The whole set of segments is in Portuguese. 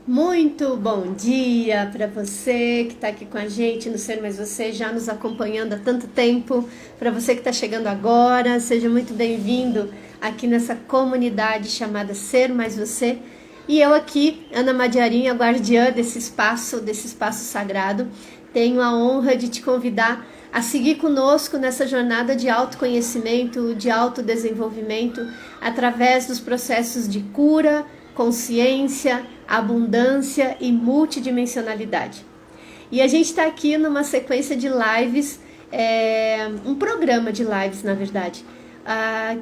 Muito bom dia para você que está aqui com a gente no Ser Mais Você, já nos acompanhando há tanto tempo. Para você que está chegando agora, seja muito bem-vindo aqui nessa comunidade chamada Ser Mais Você. E eu aqui, Ana Madiarinha, guardiã desse espaço sagrado, tenho a honra de te convidar a seguir conosco nessa jornada de autoconhecimento, de autodesenvolvimento, através dos processos de cura, consciência, abundância e multidimensionalidade. E a gente está aqui numa sequência de lives, um programa de lives, na verdade,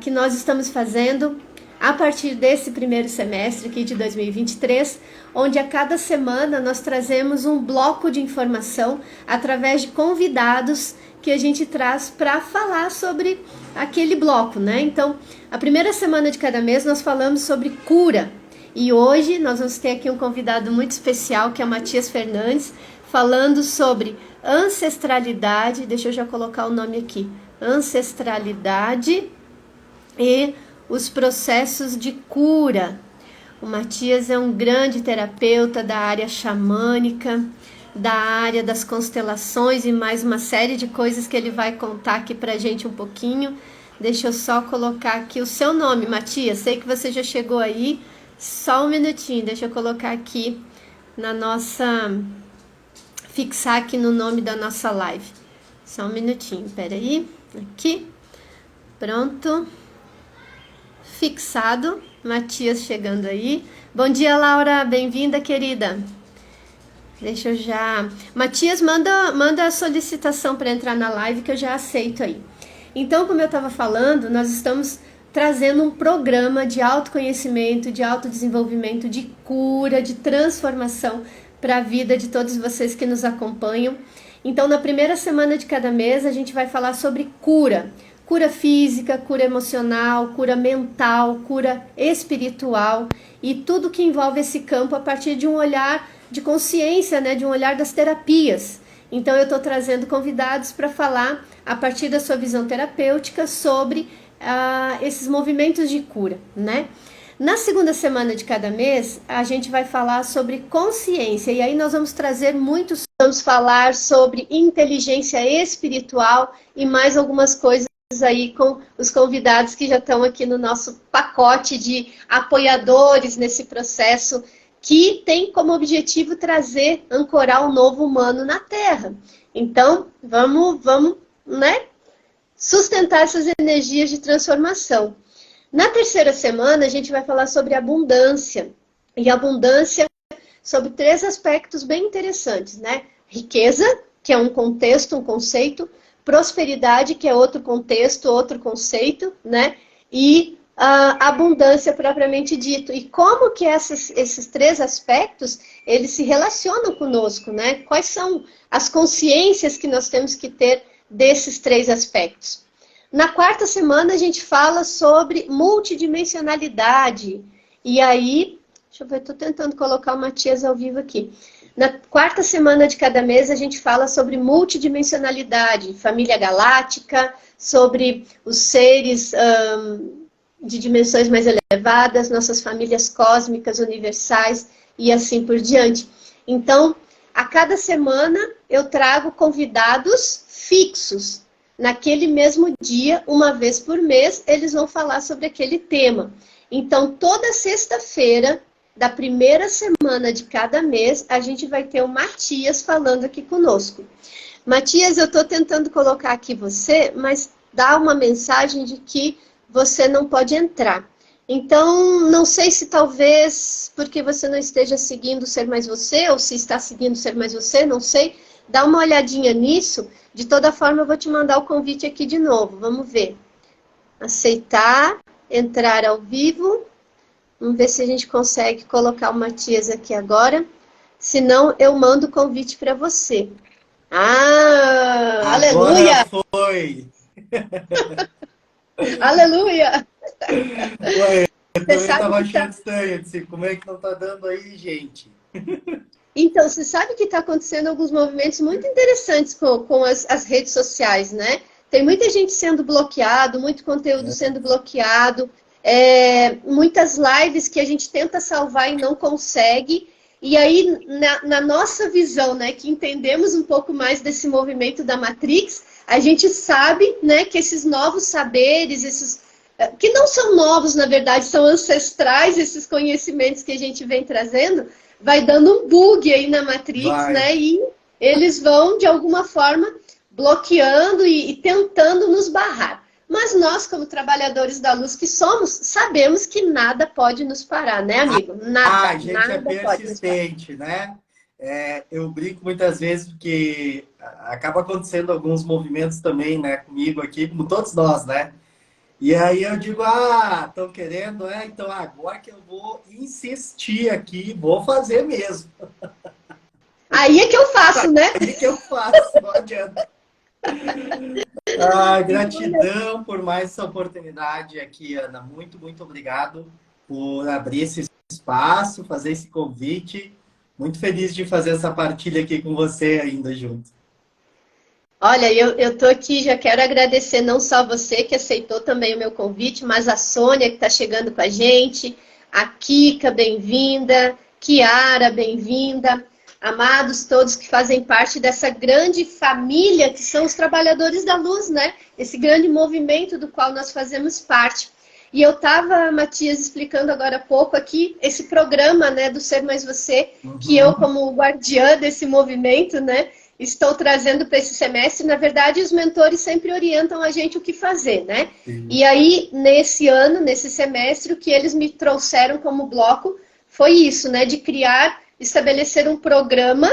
que nós estamos fazendo a partir desse primeiro semestre aqui de 2023, onde a cada semana nós trazemos um bloco de informação através de convidados que a gente traz para falar sobre aquele bloco, né? Então, a primeira semana de cada mês nós falamos sobre cura. E hoje nós vamos ter aqui um convidado muito especial, que é o Matias Fernandes, falando sobre ancestralidade. Deixa eu já colocar o nome aqui. Ancestralidade e os processos de cura. O Matias é um grande terapeuta da área xamânica, da área das constelações e mais uma série de coisas que ele vai contar aqui pra gente um pouquinho. Deixa eu só colocar aqui o seu nome, Matias. Sei que você já chegou aí. Só um minutinho, deixa eu colocar aqui na nossa... fixar aqui no nome da nossa live. Só um minutinho, peraí. Aqui. Pronto. Fixado. Matias chegando aí. Bom dia, Laura. Bem-vinda, querida. Deixa eu já... Matias, manda a solicitação para entrar na live que eu já aceito aí. Então, como eu estava falando, nós estamos trazendo um programa de autoconhecimento, de autodesenvolvimento, de cura, de transformação para a vida de todos vocês que nos acompanham. Então, na primeira semana de cada mês, a gente vai falar sobre cura. Cura física, cura emocional, cura mental, cura espiritual e tudo que envolve esse campo a partir de um olhar de consciência, né, de um olhar das terapias. Então, eu estou trazendo convidados para falar, a partir da sua visão terapêutica, sobre esses movimentos de cura, né? Na segunda semana de cada mês, a gente vai falar sobre consciência, e aí nós vamos trazer vamos falar sobre inteligência espiritual e mais algumas coisas aí com os convidados que já estão aqui no nosso pacote de apoiadores nesse processo, que tem como objetivo trazer, ancorar um novo humano na Terra. Então, vamos, né? Sustentar essas energias de transformação. Na terceira semana, a gente vai falar sobre abundância. E abundância sobre 3 aspectos bem interessantes, né? Riqueza, que é um contexto, um conceito. Prosperidade, que é outro contexto, outro conceito, né? E a abundância propriamente dito. E como que esses 3 aspectos, eles se relacionam conosco, né? Quais são as consciências que nós temos que ter desses 3 aspectos. Na quarta semana a gente fala sobre multidimensionalidade. E aí, deixa eu ver, estou tentando colocar o Matias ao vivo aqui. Na quarta semana de cada mês a gente fala sobre multidimensionalidade, família galáctica, sobre os seres de dimensões mais elevadas, nossas famílias cósmicas, universais e assim por diante. Então, a cada semana eu trago convidados fixos. Naquele mesmo dia, uma vez por mês, eles vão falar sobre aquele tema. Então, toda sexta-feira da primeira semana de cada mês, a gente vai ter o Matias falando aqui conosco. Matias, eu estou tentando colocar aqui você, mas dá uma mensagem de que você não pode entrar. Então, não sei se talvez porque você não esteja seguindo Ser Mais Você, ou se está seguindo Ser Mais Você, não sei. Dá uma olhadinha nisso. De toda forma, eu vou te mandar o convite aqui de novo. Vamos ver. Aceitar, entrar ao vivo. Vamos ver se a gente consegue colocar o Matias aqui agora. Se não, eu mando o convite para você. Agora Aleluia! foi! Aleluia! Ué, eu Você também sabe estava que achando estranho. Eu disse, como é que não está dando aí, gente? Então, você sabe que está acontecendo alguns movimentos muito interessantes com as redes sociais, né? Tem muita gente sendo bloqueado, muito conteúdo sendo bloqueado, muitas lives que a gente tenta salvar e não consegue. E aí, na nossa visão, né, que entendemos um pouco mais desse movimento da Matrix, a gente sabe, né, que esses novos saberes, esses que não são novos, na verdade, são ancestrais, esses conhecimentos que a gente vem trazendo, vai dando um bug aí na Matrix, Vai. né, e eles vão, de alguma forma, bloqueando e tentando nos barrar. Mas nós, como trabalhadores da luz que somos, sabemos que nada pode nos parar, né, amigo? Nada, A gente nada é pode nos parar. persistente, né? Eu brinco muitas vezes porque acaba acontecendo alguns movimentos também, né, comigo aqui, como todos nós, né? E aí eu digo, estão querendo, então agora que eu vou insistir aqui, vou fazer mesmo. Aí é que eu faço, né? Aí que eu faço, não adianta. Gratidão por mais essa oportunidade aqui, Ana. Muito, muito obrigado por abrir esse espaço, fazer esse convite. Muito feliz de fazer essa partilha aqui com você ainda junto. Olha, eu tô aqui, já quero agradecer não só você que aceitou também o meu convite, mas a Sônia que está chegando com a gente, a Kika, bem-vinda, Kiara, bem-vinda, amados todos que fazem parte dessa grande família que são os trabalhadores da luz, né? Esse grande movimento do qual nós fazemos parte. E eu estava, Matias, explicando agora há pouco aqui esse programa, né, do Ser Mais Você, que eu, como guardiã desse movimento, né, estou trazendo para esse semestre. Na verdade, os mentores sempre orientam a gente o que fazer, né? Sim. E aí, nesse ano, nesse semestre, o que eles me trouxeram como bloco foi isso, né, de criar, estabelecer um programa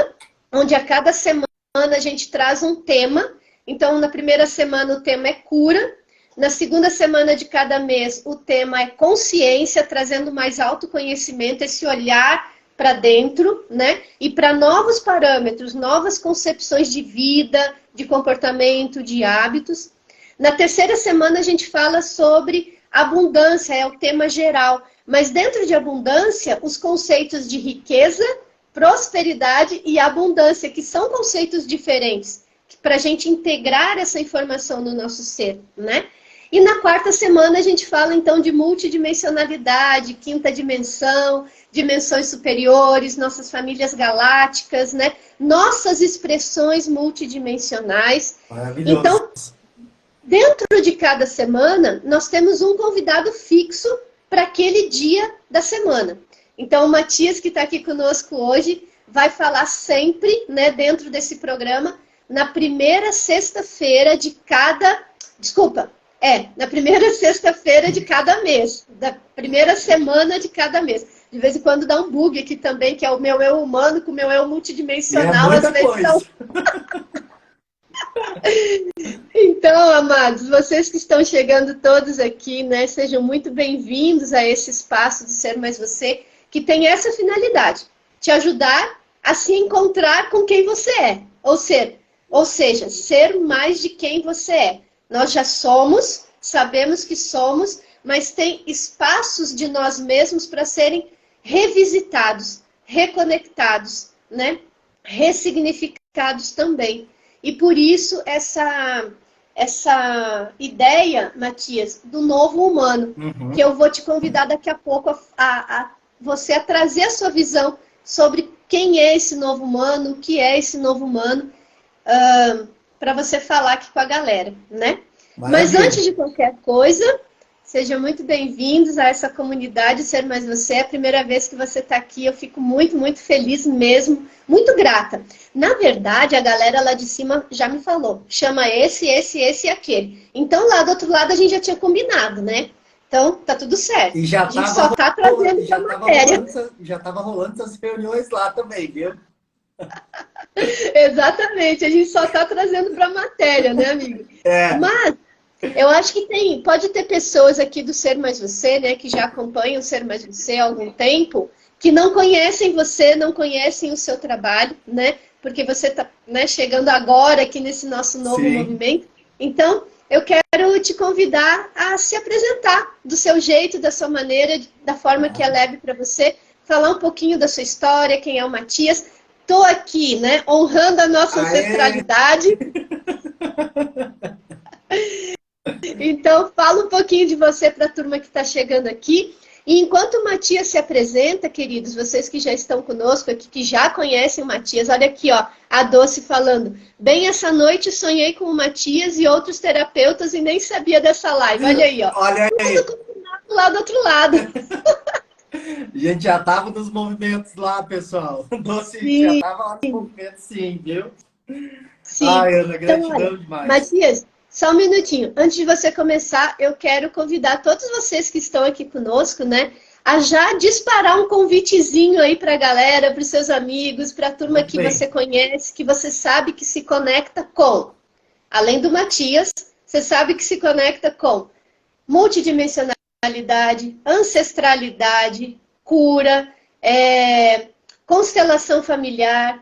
onde a cada semana a gente traz um tema. Então, na primeira semana o tema é cura. Na segunda semana de cada mês, o tema é consciência, trazendo mais autoconhecimento, esse olhar para dentro, né? E para novos parâmetros, novas concepções de vida, de comportamento, de hábitos. Na terceira semana, a gente fala sobre abundância, é o tema geral. Mas dentro de abundância, os conceitos de riqueza, prosperidade e abundância, que são conceitos diferentes, para a gente integrar essa informação no nosso ser, né? E na quarta semana a gente fala então de multidimensionalidade, quinta dimensão, dimensões superiores, nossas famílias galácticas, né? Nossas expressões multidimensionais. Maravilhoso. Então, dentro de cada semana, nós temos um convidado fixo para aquele dia da semana. Então, o Matias, que está aqui conosco hoje, vai falar sempre, né, dentro desse programa, na primeira sexta-feira de cada... Desculpa. Na primeira sexta-feira de cada mês, da primeira semana de cada mês. De vez em quando dá um bug aqui também, que é o meu eu humano com o meu eu multidimensional. Às vezes são... Então, amados, vocês que estão chegando todos aqui, né, sejam muito bem-vindos a esse espaço do Ser Mais Você, que tem essa finalidade, te ajudar a se encontrar com quem você é. Ou seja, ser mais de quem você é. Nós já somos, sabemos que somos, mas tem espaços de nós mesmos para serem revisitados, reconectados, né? Ressignificados também. E por isso essa ideia, Matias, do novo humano, que eu vou te convidar daqui a pouco a você a trazer a sua visão sobre quem é esse novo humano, o que é esse novo humano, para você falar aqui com a galera, né? Mas antes de qualquer coisa, sejam muito bem-vindos a essa comunidade Ser Mais Você. É a primeira vez que você está aqui, eu fico muito, muito feliz mesmo, muito grata. Na verdade, a galera lá de cima já me falou, chama esse e aquele. Então, lá do outro lado, a gente já tinha combinado, né? Então, tá tudo certo. E já a gente só tá trazendo essa matéria. Já estava rolando essas reuniões lá também, viu? Exatamente, a gente só está trazendo para a matéria, né, amigo? Mas eu acho que pode ter pessoas aqui do Ser Mais Você, né, que já acompanham o Ser Mais Você há algum tempo, que não conhecem você, não conhecem o seu trabalho, né? Porque você está, né, chegando agora aqui nesse nosso novo movimento. Então, eu quero te convidar a se apresentar do seu jeito, da sua maneira, da forma que é leve para você, falar um pouquinho da sua história, quem é o Matias. Estou aqui, né, honrando a nossa ancestralidade. Então, fala um pouquinho de você para a turma que está chegando aqui. E enquanto o Matias se apresenta, queridos, vocês que já estão conosco aqui, que já conhecem o Matias, olha aqui, ó, a Doce falando. Bem, essa noite sonhei com o Matias e outros terapeutas e nem sabia dessa live. Olha aí, ó. Olha aí. Tudo combinado lá do outro lado. A gente já tava nos movimentos lá, pessoal. Doce já Sim, tava lá nos movimentos, sim, viu? sim. Ai, Ana, Então, olha, gratidão demais. Matias, só um minutinho. Antes de você começar, eu quero convidar todos vocês que estão aqui conosco, né, a já disparar um convitezinho aí para a galera, para os seus amigos, para a turma Muito que bem. você conhece, que você sabe que se conecta com. Além do Matias, você sabe que se conecta com multidimensionalidade, ancestralidade, cura, constelação familiar,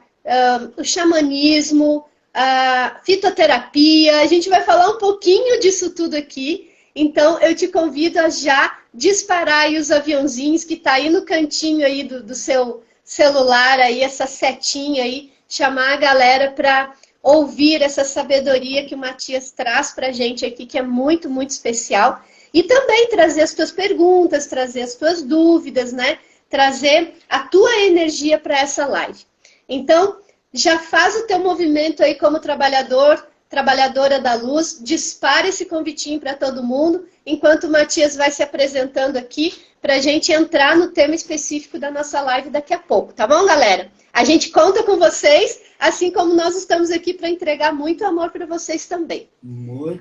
o xamanismo, a fitoterapia. A gente vai falar um pouquinho disso tudo aqui. Então, eu te convido a já disparar aí os aviãozinhos que tá aí no cantinho aí do seu celular, aí, essa setinha aí, chamar a galera para ouvir essa sabedoria que o Matias traz para a gente aqui, que é muito, muito especial. E também trazer as tuas perguntas, trazer as tuas dúvidas, né? Trazer a tua energia para essa live. Então, já faz o teu movimento aí como trabalhador, trabalhadora da luz, dispara esse convitinho para todo mundo, enquanto o Matias vai se apresentando aqui, para a gente entrar no tema específico da nossa live daqui a pouco, tá bom, galera? A gente conta com vocês, assim como nós estamos aqui para entregar muito amor para vocês também.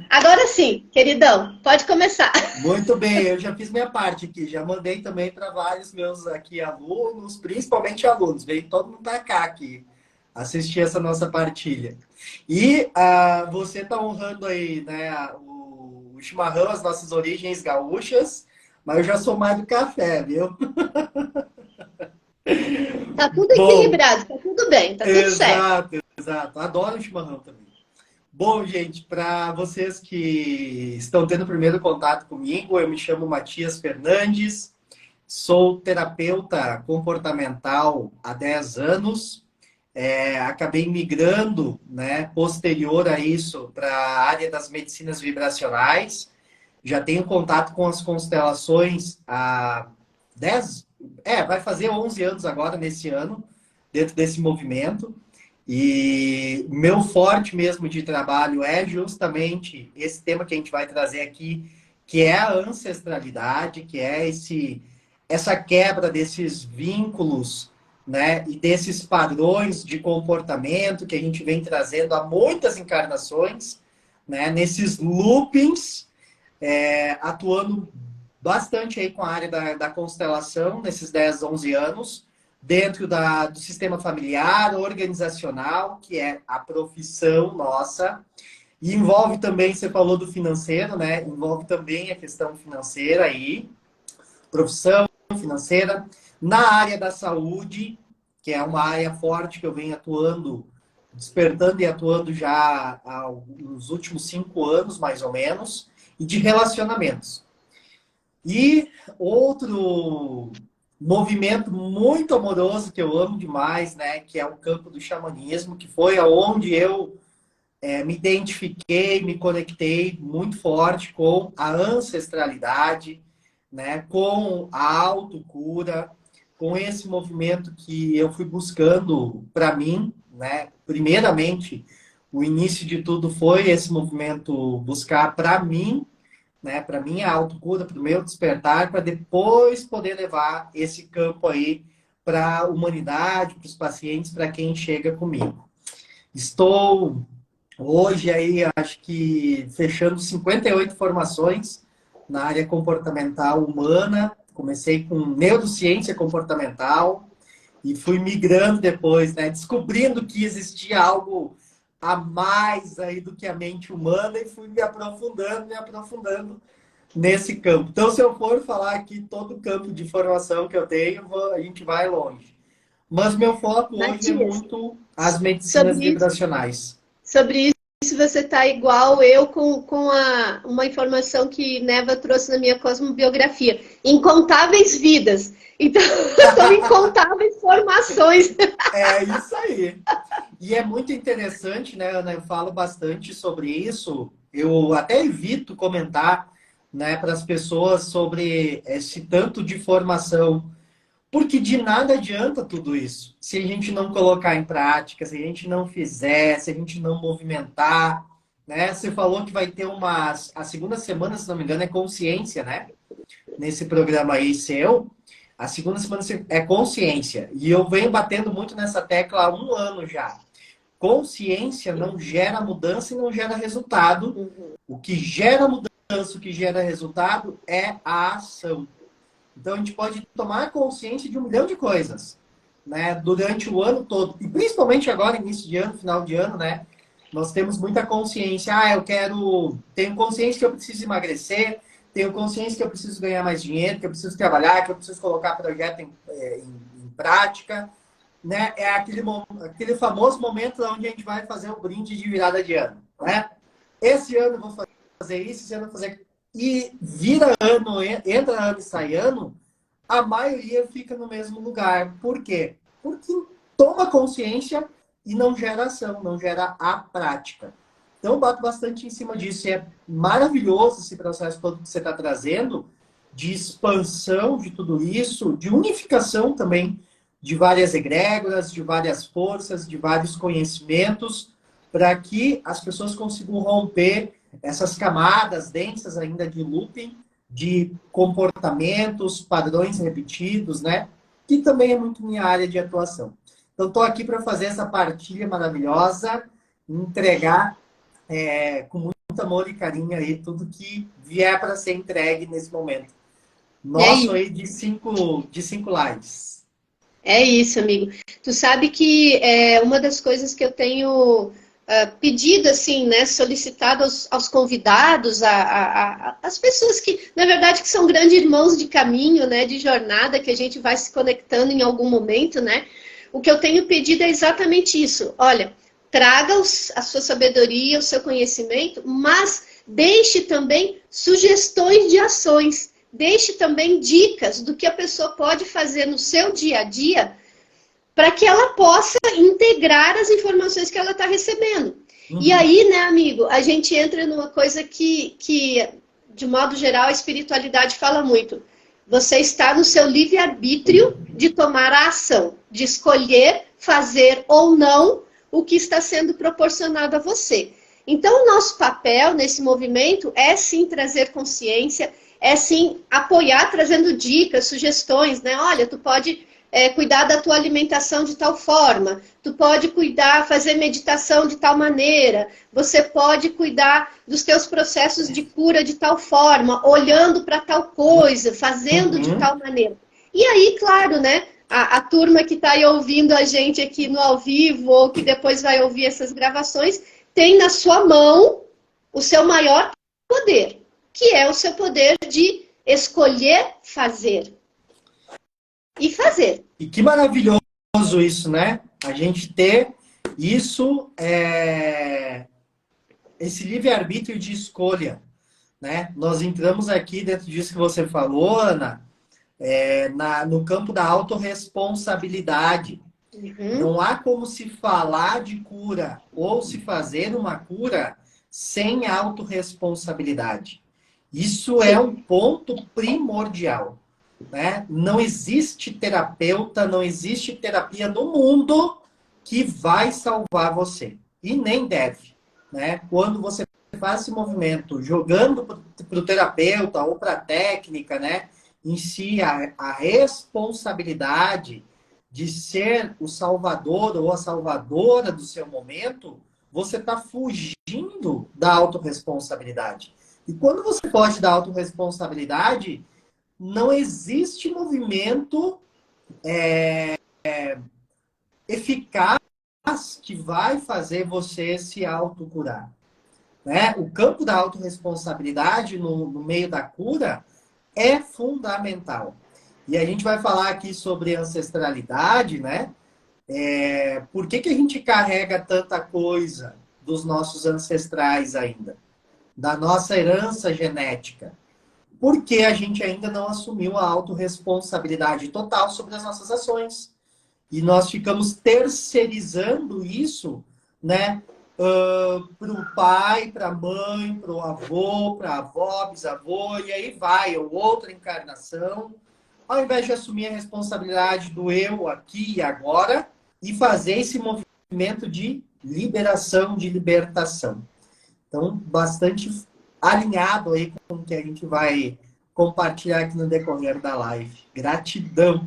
Agora sim, queridão, pode começar. Muito bem, eu já fiz minha parte aqui, já mandei também para vários meus aqui alunos, principalmente alunos, veio todo mundo para cá aqui assistir essa nossa partilha. E você está honrando aí, né, o chimarrão, as nossas origens gaúchas, mas eu já sou mais do café, viu? Tá tudo Bom, equilibrado, tá tudo bem, tá tudo certo. exato. Adoro o chimarrão também. Bom, gente, para vocês que estão tendo o primeiro contato comigo, eu me chamo Matias Fernandes, sou terapeuta comportamental há 10 anos, acabei migrando, né, posterior a isso, para a área das medicinas vibracionais, já tenho contato com as constelações há 10, vai fazer 11 anos agora, nesse ano, dentro desse movimento. E meu forte mesmo de trabalho é justamente esse tema que a gente vai trazer aqui, que é a ancestralidade, que é essa quebra desses vínculos, né, e desses padrões de comportamento que a gente vem trazendo há muitas encarnações, né, nesses loopings, atuando bastante aí com a área da constelação nesses 10, 11 anos, dentro do sistema familiar, organizacional, que é a profissão nossa. E envolve também, você falou do financeiro, né? Envolve também a questão financeira aí, profissão financeira. Na área da saúde, que é uma área forte que eu venho atuando, despertando e atuando já nos últimos 5 anos, mais ou menos, e de relacionamentos. E outro movimento muito amoroso que eu amo demais, né, que é o campo do xamanismo, que foi aonde eu me identifiquei, me conectei muito forte com a ancestralidade, né, com a autocura, com esse movimento que eu fui buscando para mim, né, primeiramente, o início de tudo foi esse movimento buscar para mim, né, para minha autocura, para o meu despertar, para depois poder levar esse campo aí para a humanidade, para os pacientes, para quem chega comigo. Estou hoje aí, acho que fechando 58 formações na área comportamental humana. Comecei com neurociência comportamental e fui migrando depois, né, descobrindo que existia algo a mais aí do que a mente humana e fui me aprofundando nesse campo. Então, se eu for falar aqui todo o campo de formação que eu tenho, a gente vai longe. Mas meu foco hoje é Matias, muito as medicinas vibracionais. sobre isso você está igual eu com uma informação que Neva trouxe na minha cosmobiografia. Incontáveis vidas. Então, são incontáveis formações. É isso aí. E é muito interessante, né, Ana? Eu falo bastante sobre isso. Eu até evito comentar né, para as pessoas sobre esse tanto de formação. Porque de nada adianta tudo isso se a gente não colocar em prática, se a gente não fizer, se a gente não movimentar, né? Você falou que vai ter a segunda semana, se não me engano, é consciência, né? Nesse programa aí seu. A segunda semana é consciência. E eu venho batendo muito nessa tecla há um ano já. Consciência não gera mudança e não gera resultado. O que gera mudança, o que gera resultado é a ação. Então, a gente pode tomar consciência de um milhão de coisas, né? Durante o ano todo. E principalmente agora, início de ano, final de ano, né? Nós temos muita consciência. Ah, tenho consciência que eu preciso emagrecer, tenho consciência que eu preciso ganhar mais dinheiro, que eu preciso trabalhar, que eu preciso colocar projeto em prática, né? É aquele famoso momento onde a gente vai fazer o brinde de virada de ano, né? Esse ano eu vou fazer isso, esse ano eu vou fazer... E vira ano, entra ano e sai ano, a maioria fica no mesmo lugar. Por quê? Porque toma consciência e não gera ação, não gera a prática. Então, eu bato bastante em cima disso. E é maravilhoso esse processo todo que você está trazendo, de expansão de tudo isso, de unificação também de várias egrégoras, de várias forças, de vários conhecimentos, para que as pessoas consigam romper essas camadas densas ainda de looping, de comportamentos, padrões repetidos, né? Que também é muito minha área de atuação. Então, estou aqui para fazer essa partilha maravilhosa, entregar com muito amor e carinho aí tudo que vier para ser entregue nesse momento. Nosso aí de cinco lives. É isso, amigo. Tu sabe que uma das coisas que eu tenho pedido, assim, né, solicitado aos convidados, às pessoas que, na verdade, que são grandes irmãos de caminho, né, de jornada, que a gente vai se conectando em algum momento, né? O que eu tenho pedido é exatamente isso. Olha, traga a sua sabedoria, o seu conhecimento, mas deixe também sugestões de ações. Deixe também dicas do que a pessoa pode fazer no seu dia a dia para que ela possa integrar as informações que ela está recebendo. Uhum. E aí, né, amigo, a gente entra numa coisa que, de modo geral, a espiritualidade fala muito. Você está no seu livre-arbítrio de tomar a ação, de escolher fazer ou não o que está sendo proporcionado a você. Então, o nosso papel nesse movimento é sim trazer consciência, é sim apoiar, trazendo dicas, sugestões, né? Olha, tu pode cuidar da tua alimentação de tal forma, tu pode cuidar, fazer meditação de tal maneira, você pode cuidar dos teus processos de cura de tal forma, olhando para tal coisa, fazendo de tal maneira. E aí, claro, né? A turma que está aí ouvindo a gente aqui no ao vivo, ou que depois vai ouvir essas gravações, tem na sua mão o seu maior poder, que é o seu poder de escolher fazer. E fazer. E que maravilhoso isso, né? A gente ter isso, esse livre-arbítrio de escolha, né? Nós entramos aqui dentro disso que você falou, Ana, no campo da autorresponsabilidade. Uhum. Não há como se falar de cura ou se fazer uma cura sem autorresponsabilidade. Isso é um ponto primordial. Né? Não existe terapeuta, não existe terapia no mundo que vai salvar você. E nem deve. Né? Quando você faz esse movimento jogando para o terapeuta ou para a técnica, né? Em si, a responsabilidade de ser o salvador ou a salvadora do seu momento, você está fugindo da autorresponsabilidade. E quando você foge da autorresponsabilidade, não existe movimento eficaz que vai fazer você se autocurar. Né? O campo da autorresponsabilidade no meio da cura é fundamental. E a gente vai falar aqui sobre ancestralidade, né? Por que a gente carrega tanta coisa dos nossos ancestrais ainda? Da nossa herança genética? Porque a gente ainda não assumiu a autorresponsabilidade total sobre as nossas ações. E nós ficamos terceirizando isso, né, para o pai, para a mãe, para o avô, para a avó, bisavô, e aí vai, ou outra encarnação, ao invés de assumir a responsabilidade do eu aqui e agora e fazer esse movimento de liberação, de libertação. Então, bastante alinhado aí com o que a gente vai compartilhar aqui no decorrer da live. Gratidão.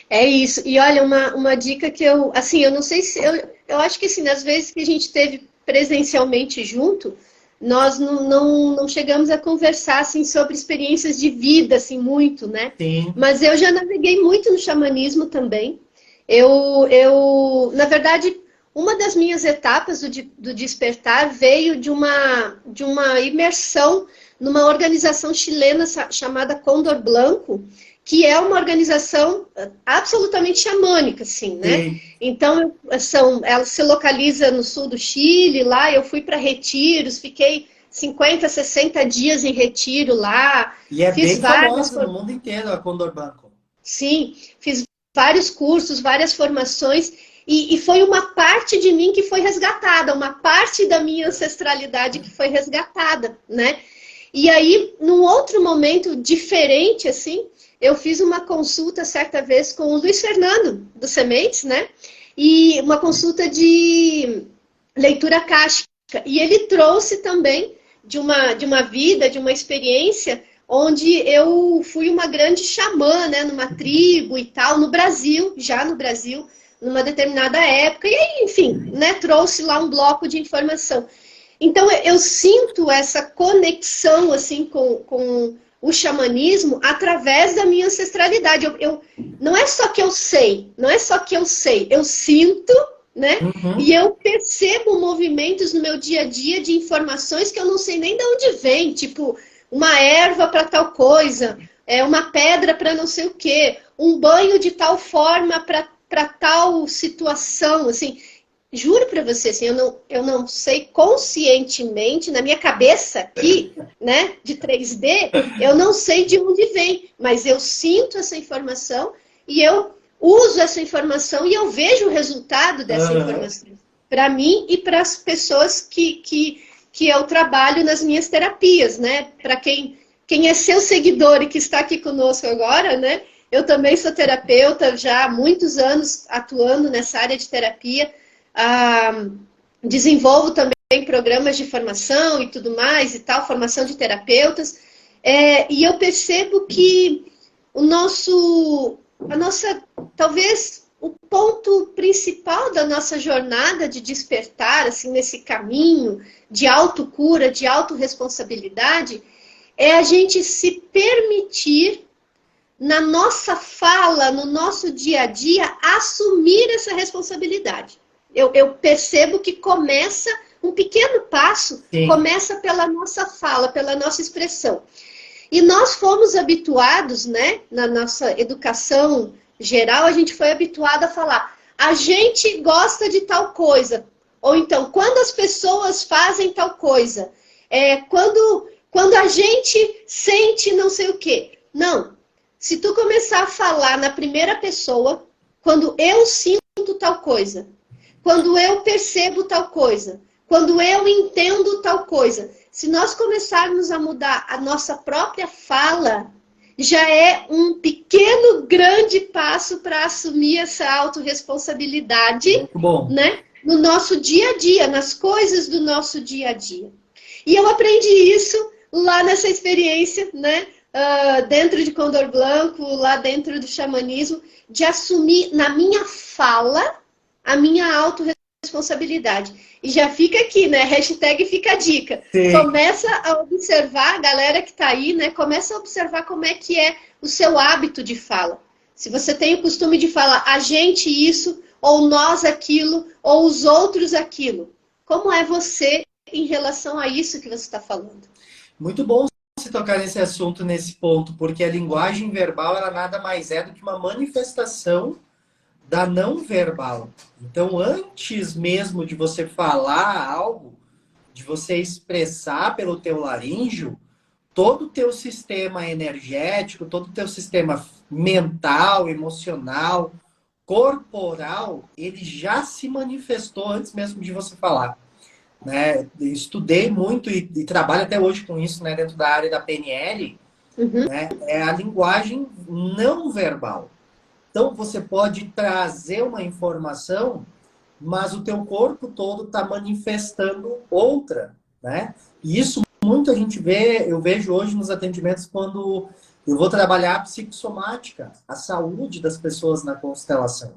É isso. E olha, uma dica que assim, eu não sei se, eu acho que assim, nas vezes que a gente teve presencialmente junto, nós não chegamos a conversar, assim, sobre experiências de vida, assim, muito, né? Sim. Mas eu já naveguei muito no xamanismo também. Na verdade, uma das minhas etapas do despertar veio de uma imersão numa organização chilena chamada Condor Blanco, que é uma organização absolutamente xamânica, assim, né? Sim. Então, ela se localiza no sul do Chile, lá eu fui para retiros, fiquei 50, 60 dias em retiro lá, E é fiz bem várias... famosa no mundo inteiro a Condor Banco. Sim, fiz vários cursos, várias formações, e foi uma parte de mim que foi resgatada, uma parte da minha ancestralidade que foi resgatada, né? E aí, num outro momento diferente, assim, eu fiz uma consulta certa vez com o Luiz Fernando, do Sementes, né? E uma consulta de leitura akáshica. E ele trouxe também de uma vida, de uma experiência, onde eu fui uma grande xamã, né? Numa tribo e tal, no Brasil, já no Brasil, numa determinada época. E aí, enfim, né? Trouxe lá um bloco de informação. Então, eu sinto essa conexão, assim, com o xamanismo através da minha ancestralidade. Não é só que eu sei, não é só que eu sei, eu sinto, né? Uhum. E eu percebo movimentos no meu dia a dia de informações que eu não sei nem de onde vem, tipo, uma erva para tal coisa, uma pedra para não sei o quê, um banho de tal forma para tal situação, assim. Juro para você, assim, eu não sei conscientemente, na minha cabeça aqui, né, de 3D, eu não sei de onde vem, mas eu sinto essa informação e eu uso essa informação e eu vejo o resultado dessa informação para mim e para as pessoas que eu trabalho nas minhas terapias, né? Para quem é seu seguidor e que está aqui conosco agora, né? Eu também sou terapeuta já há muitos anos atuando nessa área de terapia. Desenvolvo também programas de formação e tudo mais e tal, formação de terapeutas, e eu percebo que talvez o ponto principal da nossa jornada de despertar, assim, nesse caminho de autocura, de autorresponsabilidade, é a gente se permitir, na nossa fala, no nosso dia a dia, assumir essa responsabilidade. Eu percebo que começa, um pequeno passo, Sim. Começa pela nossa fala, pela nossa expressão. E nós fomos habituados, né, na nossa educação geral, a gente foi habituado a falar, a gente gosta de tal coisa. Ou então, quando as pessoas fazem tal coisa, quando a gente sente não sei o quê. Não. Se tu começar a falar na primeira pessoa, quando eu sinto tal coisa, quando eu percebo tal coisa, quando eu entendo tal coisa, se nós começarmos a mudar a nossa própria fala, já é um pequeno, grande passo para assumir essa autorresponsabilidade, né, no nosso dia a dia, nas coisas do nosso dia a dia. E eu aprendi isso lá nessa experiência, né, dentro de Condor Blanco, lá dentro do xamanismo, de assumir na minha fala a minha autorresponsabilidade. E já fica aqui, né? Hashtag fica a dica. Sim. Começa a observar, a galera que está aí, né? Começa a observar como é que é o seu hábito de fala. Se você tem o costume de falar a gente isso, ou nós aquilo, ou os outros aquilo. Como é você em relação a isso que você está falando? Muito bom você tocar nesse assunto, nesse ponto, porque a linguagem verbal, ela nada mais é do que uma manifestação da não verbal. Então, antes mesmo de você falar algo, de você expressar pelo teu laríngeo, todo o teu sistema energético, todo o teu sistema mental, emocional, corporal, ele já se manifestou antes mesmo de você falar. Né? Estudei muito e trabalho até hoje com isso, né? Dentro da área da PNL, né? É a linguagem não verbal. Então, você pode trazer uma informação, mas o teu corpo todo está manifestando outra, né? E isso muito a gente vê, eu vejo hoje nos atendimentos quando eu vou trabalhar a psicossomática, a saúde das pessoas na constelação,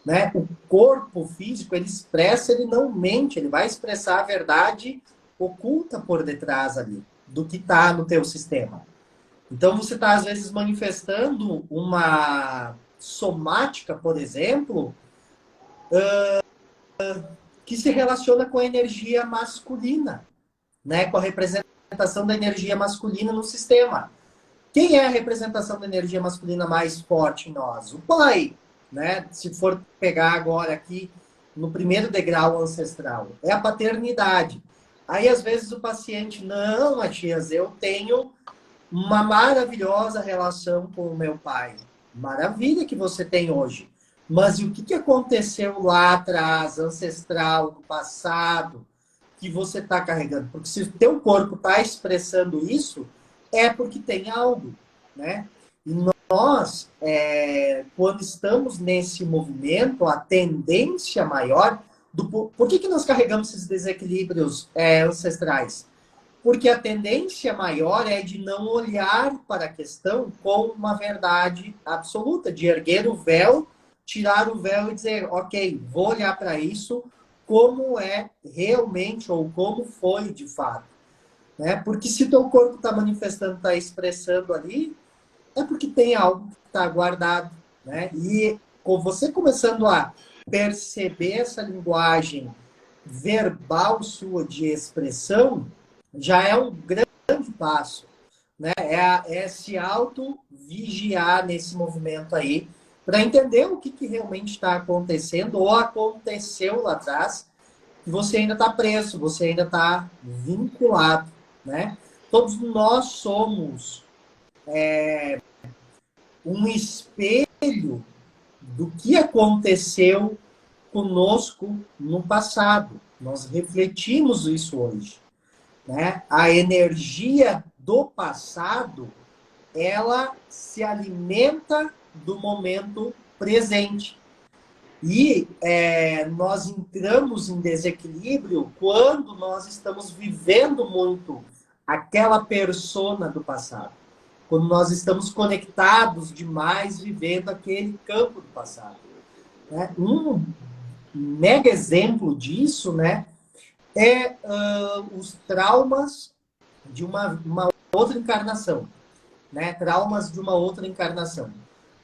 né? O corpo físico, ele expressa, ele não mente, ele vai expressar a verdade oculta por detrás ali, do que está no teu sistema. Então, você está, às vezes, manifestando uma somática, por exemplo, que se relaciona com a energia masculina, né? Com a representação da energia masculina no sistema. Quem é a representação da energia masculina mais forte em nós? O pai, né? Se for pegar agora aqui no primeiro degrau ancestral, é a paternidade. Aí, às vezes, o paciente, não, Matias, eu tenho uma maravilhosa relação com o meu pai. Maravilha que você tem hoje. Mas e o que aconteceu lá atrás, ancestral, no passado, que você está carregando? Porque se o teu corpo está expressando isso, é porque tem algo, né? E nós, quando estamos nesse movimento, a tendência maior por que nós carregamos esses desequilíbrios ancestrais? Porque a tendência maior é de não olhar para a questão com uma verdade absoluta, de erguer o véu, tirar o véu e dizer, ok, vou olhar para isso como é realmente ou como foi de fato. Né? Porque se teu corpo está manifestando, está expressando ali, é porque tem algo que está guardado. Né? E com você começando a perceber essa linguagem verbal sua de expressão, já é um grande passo. Né? É se auto-vigiar nesse movimento aí, para entender o que realmente está acontecendo ou aconteceu lá atrás, que você ainda está preso, você ainda está vinculado. Né? Todos nós somos um espelho do que aconteceu conosco no passado. Nós refletimos isso hoje. Né? A energia do passado, ela se alimenta do momento presente. E nós entramos em desequilíbrio quando nós estamos vivendo muito aquela persona do passado. Quando nós estamos conectados demais vivendo aquele campo do passado. Né? Um mega exemplo disso, né, os traumas de uma outra encarnação. Né? Traumas de uma outra encarnação.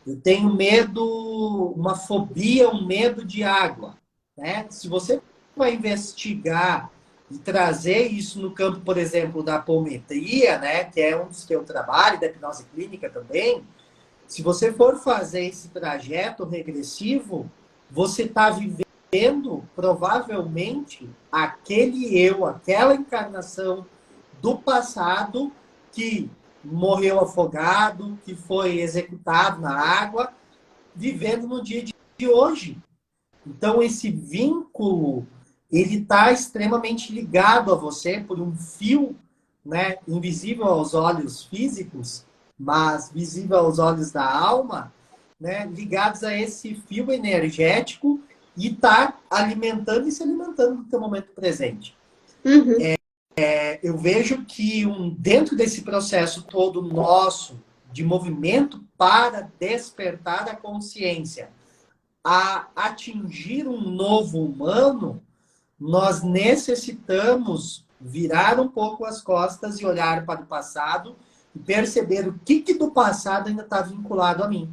Eu tenho medo, uma fobia, um medo de água. Né? Se você vai investigar e trazer isso no campo, por exemplo, da apometria, né, que é um dos que eu trabalho, da hipnose clínica também, se você for fazer esse trajeto regressivo, você está vivendo, provavelmente, aquele eu, aquela encarnação do passado que morreu afogado, que foi executado na água, vivendo no dia de hoje. Então, esse vínculo, ele está extremamente ligado a você por um fio, né, invisível aos olhos físicos, mas visível aos olhos da alma, né, ligados a esse fio energético e está alimentando e se alimentando do teu momento presente. Uhum. Eu vejo que dentro desse processo todo nosso de movimento para despertar a consciência, a atingir um novo humano, nós necessitamos virar um pouco as costas e olhar para o passado e perceber o que do passado ainda está vinculado a mim.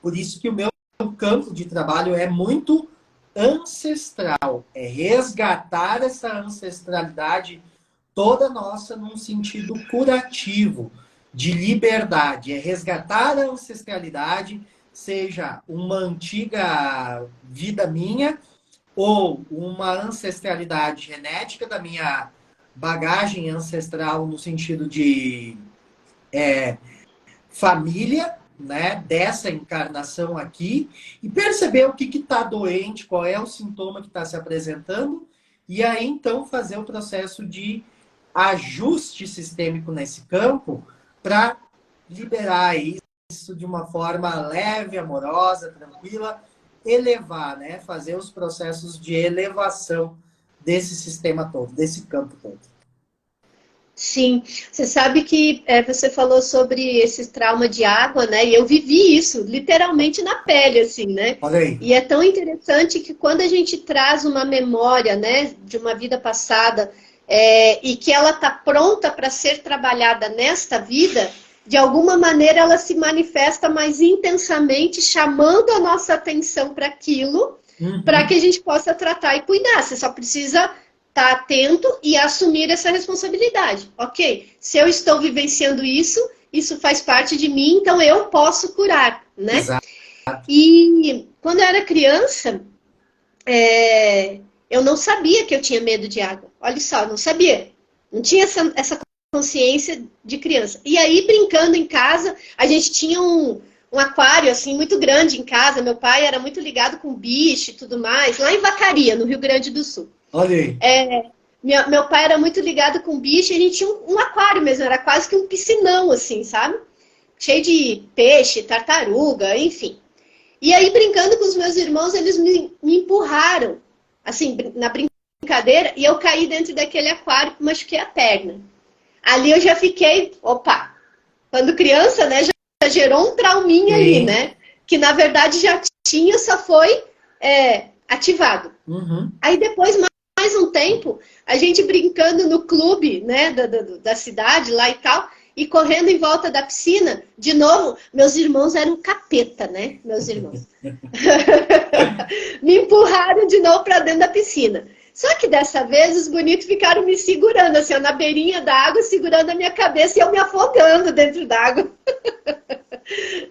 Por isso que o meu campo de trabalho é muito ancestral, é resgatar essa ancestralidade toda nossa num sentido curativo, de liberdade, é resgatar a ancestralidade, seja uma antiga vida minha ou uma ancestralidade genética da minha bagagem ancestral no sentido de família, né, dessa encarnação aqui e perceber o que está doente, qual é o sintoma que está se apresentando, e aí então fazer o processo de ajuste sistêmico nesse campo para liberar isso de uma forma leve, amorosa, tranquila, elevar, né, fazer os processos de elevação desse sistema todo, desse campo todo. Sim, você sabe que você falou sobre esse trauma de água, né? E eu vivi isso literalmente na pele, assim, né? Olha aí. E é tão interessante que quando a gente traz uma memória, né, de uma vida passada, e que ela está pronta para ser trabalhada nesta vida, de alguma maneira ela se manifesta mais intensamente, chamando a nossa atenção para aquilo, para que a gente possa tratar e cuidar. Você só precisa estar atento e assumir essa responsabilidade. Ok, se eu estou vivenciando isso, isso faz parte de mim, então eu posso curar, né? Exato. E quando eu era criança, eu não sabia que eu tinha medo de água. Olha só, eu não sabia. Não tinha essa consciência de criança. E aí, brincando em casa, a gente tinha um aquário, assim, muito grande em casa. Meu pai era muito ligado com bicho e tudo mais, lá em Vacaria, no Rio Grande do Sul. Olha aí. Meu pai era muito ligado com bicho, e a gente tinha um aquário mesmo, era quase que um piscinão, assim, sabe? Cheio de peixe, tartaruga, enfim. E aí, brincando com os meus irmãos, eles me empurraram, assim, na brincadeira, e eu caí dentro daquele aquário e machuquei a perna. Ali eu já fiquei, opa, quando criança, né, já gerou um trauminha ali, né? Que na verdade já tinha, só foi ativado. Aí depois, mais um tempo, a gente brincando no clube, né, da cidade lá e tal, e correndo em volta da piscina, de novo, meus irmãos eram capeta, né? Meus irmãos. Me empurraram de novo para dentro da piscina. Só que dessa vez os bonitos ficaram me segurando, assim, na beirinha da água, segurando a minha cabeça e eu me afogando dentro d'água.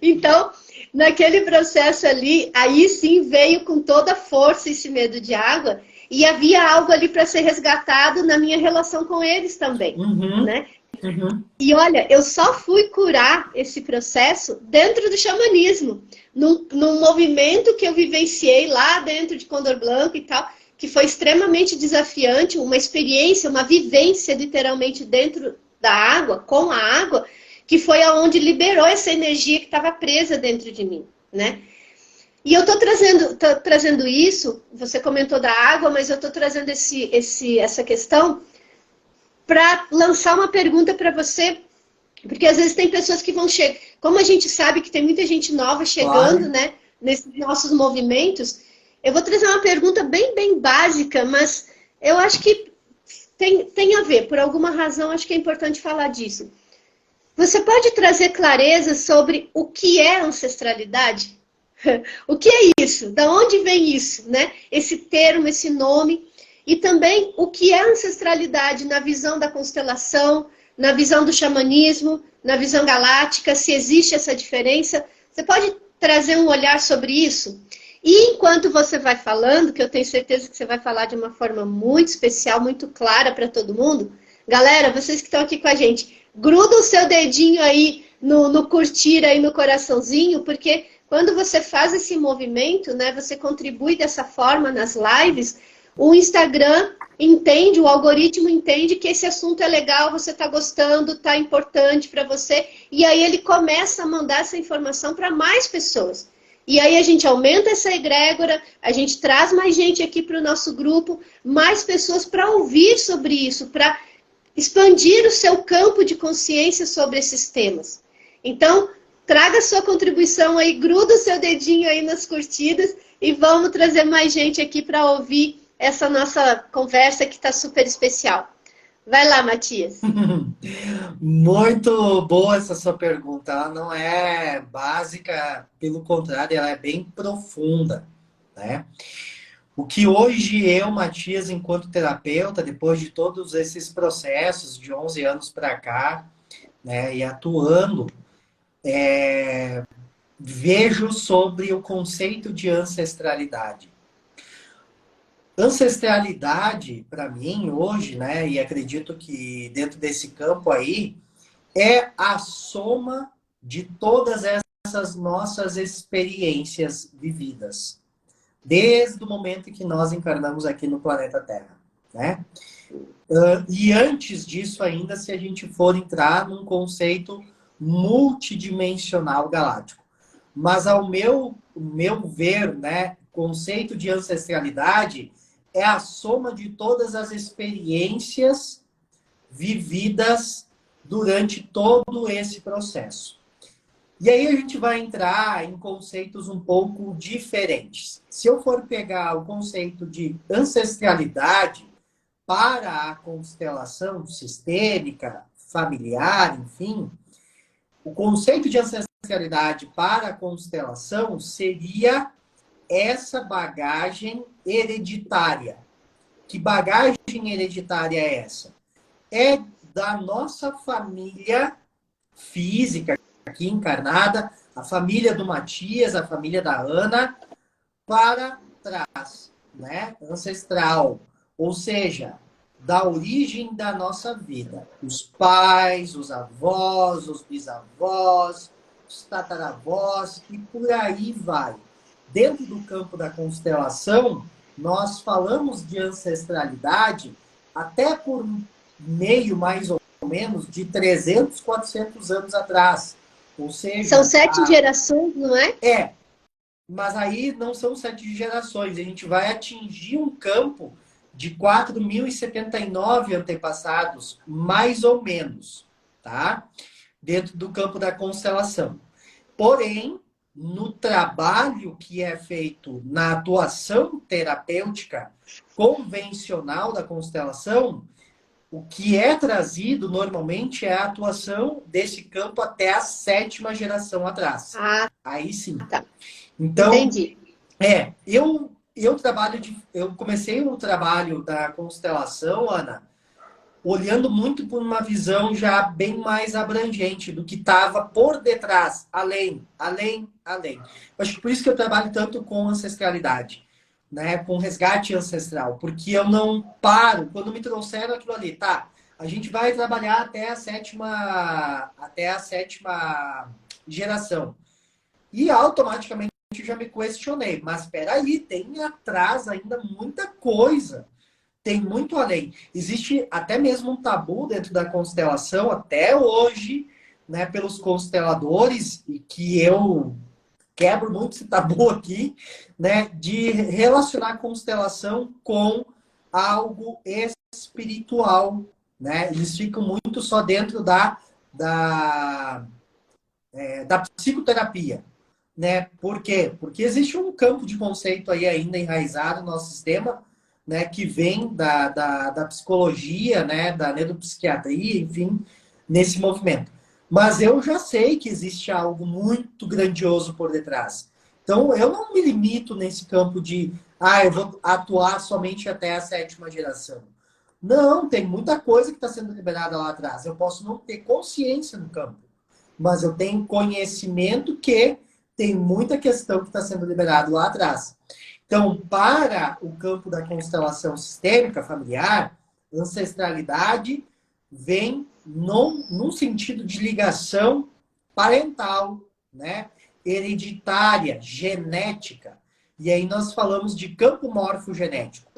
Então, naquele processo ali, aí sim veio com toda a força esse medo de água, e havia algo ali para ser resgatado na minha relação com eles também, né? E olha, eu só fui curar esse processo dentro do xamanismo, num movimento que eu vivenciei lá dentro de Condor Blanco e tal, que foi extremamente desafiante, uma experiência, uma vivência literalmente dentro da água, com a água, que foi aonde liberou essa energia que estava presa dentro de mim, né? E eu tô trazendo isso, você comentou da água, mas eu tô trazendo essa questão para lançar uma pergunta para você, porque às vezes tem pessoas que vão chegar, como a gente sabe que tem muita gente nova chegando, claro, né, nesses nossos movimentos, eu vou trazer uma pergunta bem básica, mas eu acho que tem a ver, por alguma razão, acho que é importante falar disso. Você pode trazer clareza sobre o que é ancestralidade? O que é isso? Da onde vem isso, né? Esse termo, esse nome. E também o que é ancestralidade na visão da constelação, na visão do xamanismo, na visão galáctica, se existe essa diferença. Você pode trazer um olhar sobre isso? E enquanto você vai falando, que eu tenho certeza que você vai falar de uma forma muito especial, muito clara para todo mundo, galera, vocês que estão aqui com a gente, gruda o seu dedinho aí no curtir, aí no coraçãozinho, porque quando você faz esse movimento, né, você contribui dessa forma nas lives, o Instagram entende, o algoritmo entende que esse assunto é legal, você está gostando, está importante para você, e aí ele começa a mandar essa informação para mais pessoas. E aí a gente aumenta essa egrégora, a gente traz mais gente aqui para o nosso grupo, mais pessoas para ouvir sobre isso, para expandir o seu campo de consciência sobre esses temas. Então, traga sua contribuição aí, gruda o seu dedinho aí nas curtidas e vamos trazer mais gente aqui para ouvir essa nossa conversa que está super especial. Vai lá, Matias. Muito boa essa sua pergunta. Ela não é básica, pelo contrário, ela é bem profunda, né? O que hoje eu, Matias, enquanto terapeuta, depois de todos esses processos de 11 anos para cá, né, e atuando, vejo sobre o conceito de ancestralidade. Ancestralidade, para mim, hoje, né, e acredito que dentro desse campo aí, é a soma de todas essas nossas experiências vividas, desde o momento em que nós encarnamos aqui no planeta Terra, né? E antes disso ainda, se a gente for entrar num conceito multidimensional galáctico. Mas ao meu ver, né, conceito de ancestralidade é a soma de todas as experiências vividas durante todo esse processo. E aí a gente vai entrar em conceitos um pouco diferentes. Se eu for pegar o conceito de ancestralidade para a constelação sistêmica, familiar, enfim, o conceito de ancestralidade para a constelação seria essa bagagem hereditária. Que bagagem hereditária é essa? É da nossa família física, aqui encarnada, a família do Matias, a família da Ana, para trás, né? Ancestral. Ou seja, da origem da nossa vida. Os pais, os avós, os bisavós, os tataravós e por aí vai. Dentro do campo da constelação, nós falamos de ancestralidade até por meio, mais ou menos, de 300, 400 anos atrás. Ou seja... São 7 gerações, não é? É, mas aí não são 7 gerações. A gente vai atingir um campo de 4.079 antepassados, mais ou menos, tá? Dentro do campo da constelação. Porém, no trabalho que é feito na atuação terapêutica convencional da constelação, o que é trazido normalmente é a atuação desse campo até a 7ª geração atrás. Aí sim. Tá. Então, entendi. Eu comecei o trabalho da constelação, Ana, olhando muito por uma visão já bem mais abrangente do que estava por detrás, além. Acho que por isso que eu trabalho tanto com ancestralidade, né, com resgate ancestral, porque eu não paro, quando me trouxeram aquilo ali, tá, a gente vai trabalhar até a sétima geração. E automaticamente eu já me questionei, mas espera aí, tem atrás ainda muita coisa. Tem muito além. Existe até mesmo um tabu dentro da constelação, até hoje, né, pelos consteladores, e que eu quebro muito esse tabu aqui, né, de relacionar a constelação com algo espiritual, né? Eles ficam muito só dentro da psicoterapia, né? Por quê? Porque existe um campo de conceito aí ainda enraizado no nosso sistema, né, que vem da psicologia, né, da neuropsiquiatria, enfim, nesse movimento. Mas eu já sei que existe algo muito grandioso por detrás. Então, eu não me limito nesse campo de, eu vou atuar somente até a 7ª geração. Não, tem muita coisa que está sendo liberada lá atrás. Eu posso não ter consciência no campo, mas eu tenho conhecimento que tem muita questão que está sendo liberada lá atrás. Então, para o campo da constelação sistêmica familiar, ancestralidade vem num sentido de ligação parental, né? Hereditária, genética. E aí nós falamos de campo morfogenético.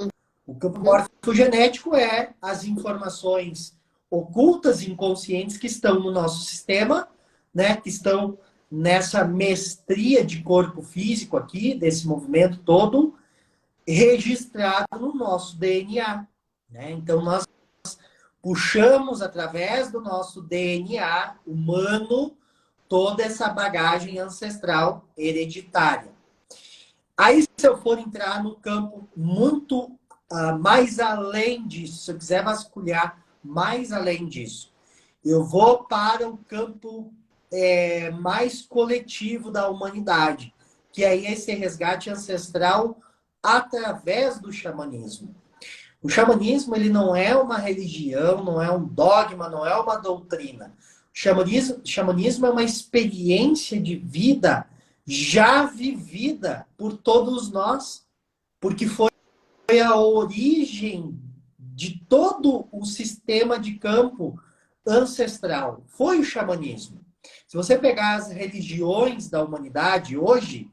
O campo morfogenético é as informações ocultas e inconscientes que estão no nosso sistema, né? Que estão nessa mestria de corpo físico aqui, desse movimento todo, registrado no nosso DNA. Né? Então, nós puxamos, através do nosso DNA humano, toda essa bagagem ancestral hereditária. Aí, se eu for entrar no campo muito mais além disso, se eu quiser vasculhar mais além disso, eu vou para o campo mais coletivo da humanidade, que é esse resgate ancestral através do xamanismo. O xamanismo, ele não é uma religião, não é um dogma, não é uma doutrina. O xamanismo é uma experiência de vida já vivida por todos nós, porque foi a origem de todo o sistema de campo ancestral. Foi o xamanismo. Se você pegar as religiões da humanidade hoje,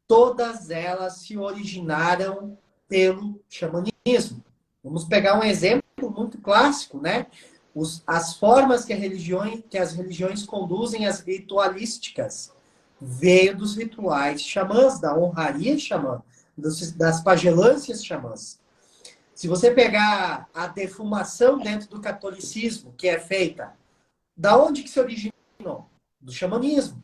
todas elas se originaram pelo xamanismo. Vamos pegar um exemplo muito clássico, né? As formas que as religiões conduzem, as ritualísticas, veio dos rituais xamãs, da honraria xamã, das pagelâncias xamãs. Se você pegar a defumação dentro do catolicismo, que é feita, da onde que se originou? Do xamanismo.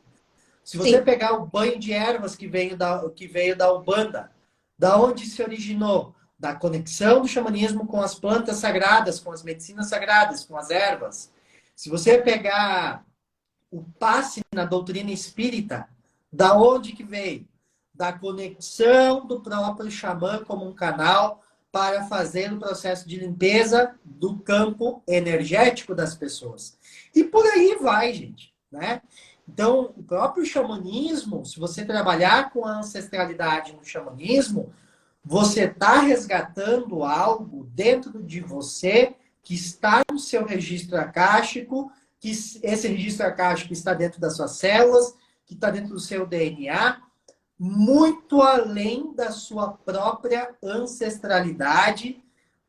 Se você Sim. pegar o banho de ervas que veio da Umbanda, da onde se originou? Da conexão do xamanismo com as plantas sagradas, com as medicinas sagradas, com as ervas. Se você pegar o passe na doutrina espírita, da onde que veio? Da conexão do próprio xamã como um canal para fazer o processo de limpeza do campo energético das pessoas. E por aí vai, gente, né? Então, o próprio xamanismo, se você trabalhar com a ancestralidade no xamanismo, você está resgatando algo dentro de você que está no seu registro acástico, que esse registro acástico está dentro das suas células, que está dentro do seu DNA, muito além da sua própria ancestralidade,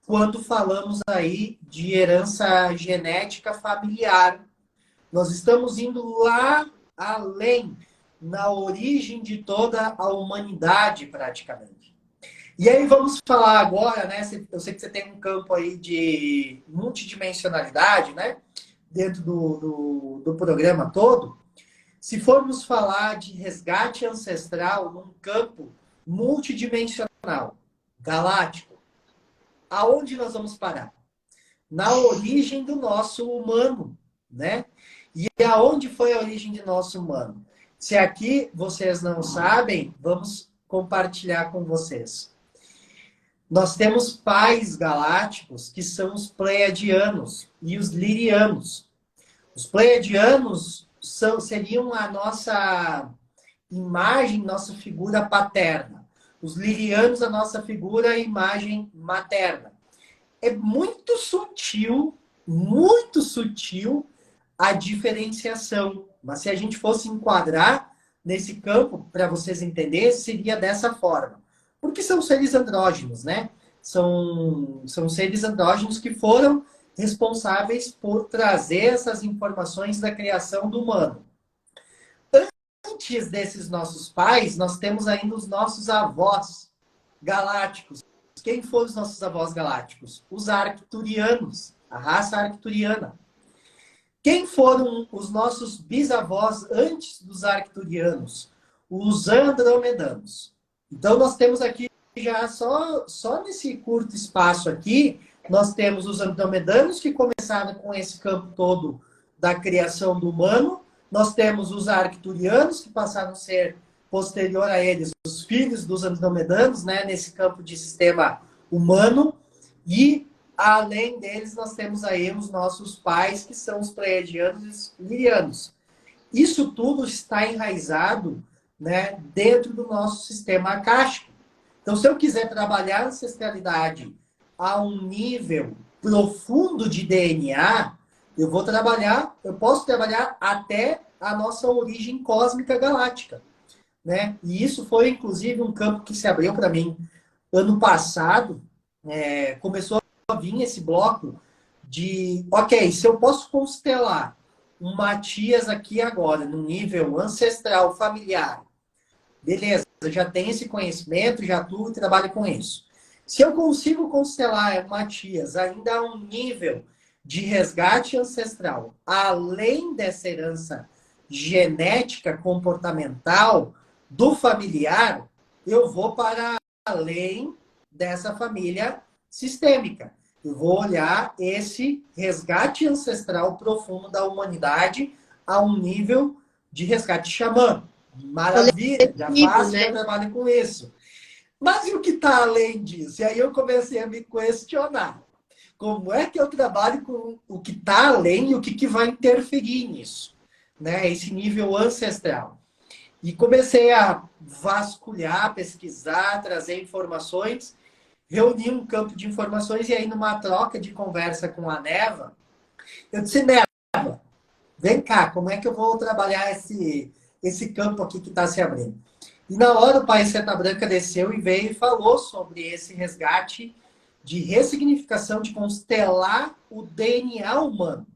quando falamos aí de herança genética familiar. Nós estamos indo lá além, na origem de toda a humanidade, praticamente. E aí vamos falar agora, né? Eu sei que você tem um campo aí de multidimensionalidade, né? Dentro do programa todo. Se formos falar de resgate ancestral num campo multidimensional, galáctico, aonde nós vamos parar? Na origem do nosso humano, né? E aonde foi a origem do nosso humano? Se aqui vocês não sabem, vamos compartilhar com vocês. Nós temos pais galácticos que são os pleiadianos e os lirianos. Os pleiadianos seriam a nossa imagem, nossa figura paterna. Os lirianos, a nossa figura e imagem materna. É muito sutil a diferenciação. Mas se a gente fosse enquadrar nesse campo, para vocês entenderem, seria dessa forma. Porque são seres andrógenos, né? São seres andrógenos que foram responsáveis por trazer essas informações da criação do humano. Antes desses nossos pais, nós temos ainda os nossos avós galácticos. Quem foram os nossos avós galácticos? Os arcturianos, a raça arcturiana. Quem foram os nossos bisavós antes dos arcturianos? Os andromedanos. Então, nós temos aqui já só nesse curto espaço aqui, nós temos os andromedanos que começaram com esse campo todo da criação do humano. Nós temos os arcturianos que passaram a ser posterior a eles, os filhos dos andromedanos, né, nesse campo de sistema humano. E além deles, nós temos aí os nossos pais, que são os pleiadianos e os lirianos. Isso tudo está enraizado, né, dentro do nosso sistema acástico. Então, se eu quiser trabalhar a ancestralidade a um nível profundo de DNA, eu posso trabalhar até a nossa origem cósmica galáctica, né? E isso foi, inclusive, um campo que se abriu para mim ano passado. Começou a vir esse bloco de, ok, se eu posso constelar um Matias aqui agora, no nível ancestral, familiar, beleza, eu já tenho esse conhecimento, já atuo e trabalho com isso. Se eu consigo constelar o Matias ainda a um nível de resgate ancestral, além dessa herança genética, comportamental do familiar, eu vou para além dessa família sistêmica. Eu vou olhar esse resgate ancestral profundo da humanidade a um nível de resgate xamã. Maravilha, já faço, né? Já trabalho com isso. Mas e o que está além disso? E aí eu comecei a me questionar. Como é que eu trabalho com o que está além e o que vai interferir nisso? Né? Esse nível ancestral. E comecei a vasculhar, pesquisar, trazer informações, reunir um campo de informações e aí numa troca de conversa com a Neva, eu disse, Neva, vem cá, como é que eu vou trabalhar esse campo aqui que está se abrindo? E na hora o pai Seta Branca desceu e veio e falou sobre esse resgate de ressignificação, de constelar o DNA humano.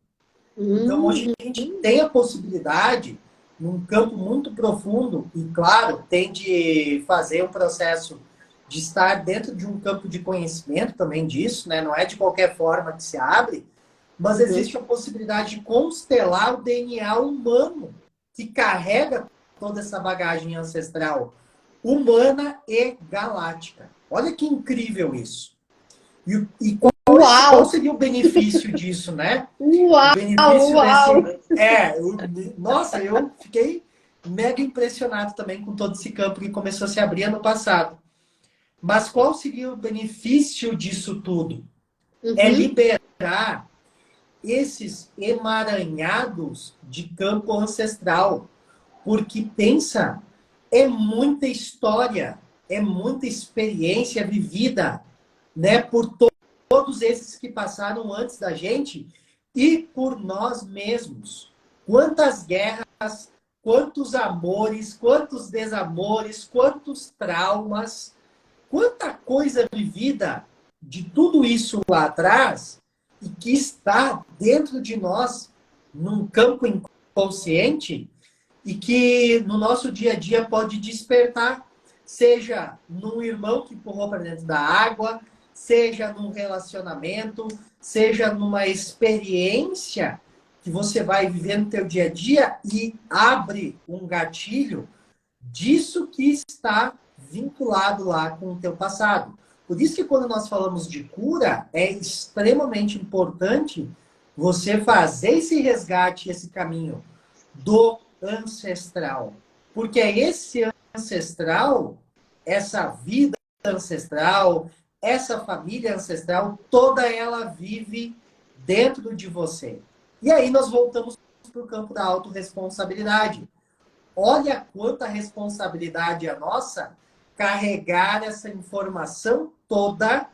Então, hoje a gente tem a possibilidade, num campo muito profundo, e claro, tem de fazer um processo de estar dentro de um campo de conhecimento também disso, né? Não é de qualquer forma que se abre, mas existe a possibilidade de constelar o DNA humano, que carrega toda essa bagagem ancestral humana e galáctica. Olha que incrível isso. E qual seria o benefício disso, né? Uau! O benefício Uau! Nossa, eu fiquei mega impressionado também com todo esse campo que começou a se abrir ano passado. Mas qual seria o benefício disso tudo? É liberar esses emaranhados de campo ancestral. Porque pensa, é muita história, é muita experiência vivida, né, por todos esses que passaram antes da gente e por nós mesmos. Quantas guerras, quantos amores, quantos desamores, quantos traumas, quanta coisa vivida de tudo isso lá atrás e que está dentro de nós, num campo inconsciente, e que no nosso dia a dia pode despertar, seja num irmão que empurrou para dentro da água, seja num relacionamento, seja numa experiência que você vai viver no teu dia a dia e abre um gatilho disso que está vinculado lá com o teu passado. Por isso que quando nós falamos de cura, é extremamente importante você fazer esse resgate, esse caminho do ancestral. Porque é esse ancestral, essa vida ancestral, essa família ancestral, toda ela vive dentro de você. E aí nós voltamos para o campo da autorresponsabilidade. Olha quanta responsabilidade é nossa carregar essa informação toda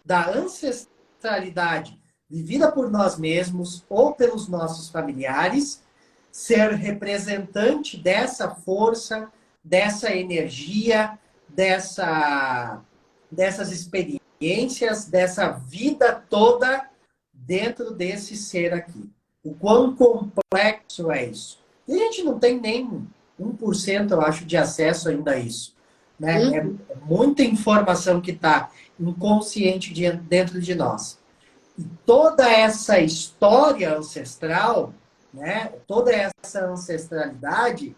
da ancestralidade vivida por nós mesmos ou pelos nossos familiares, ser representante dessa força, dessa energia, dessas experiências, dessa vida toda dentro desse ser aqui. O quão complexo é isso. E a gente não tem nem 1%, eu acho, de acesso ainda a isso. Né? É muita informação que está inconsciente dentro de nós. E toda essa história ancestral, né? Toda essa ancestralidade,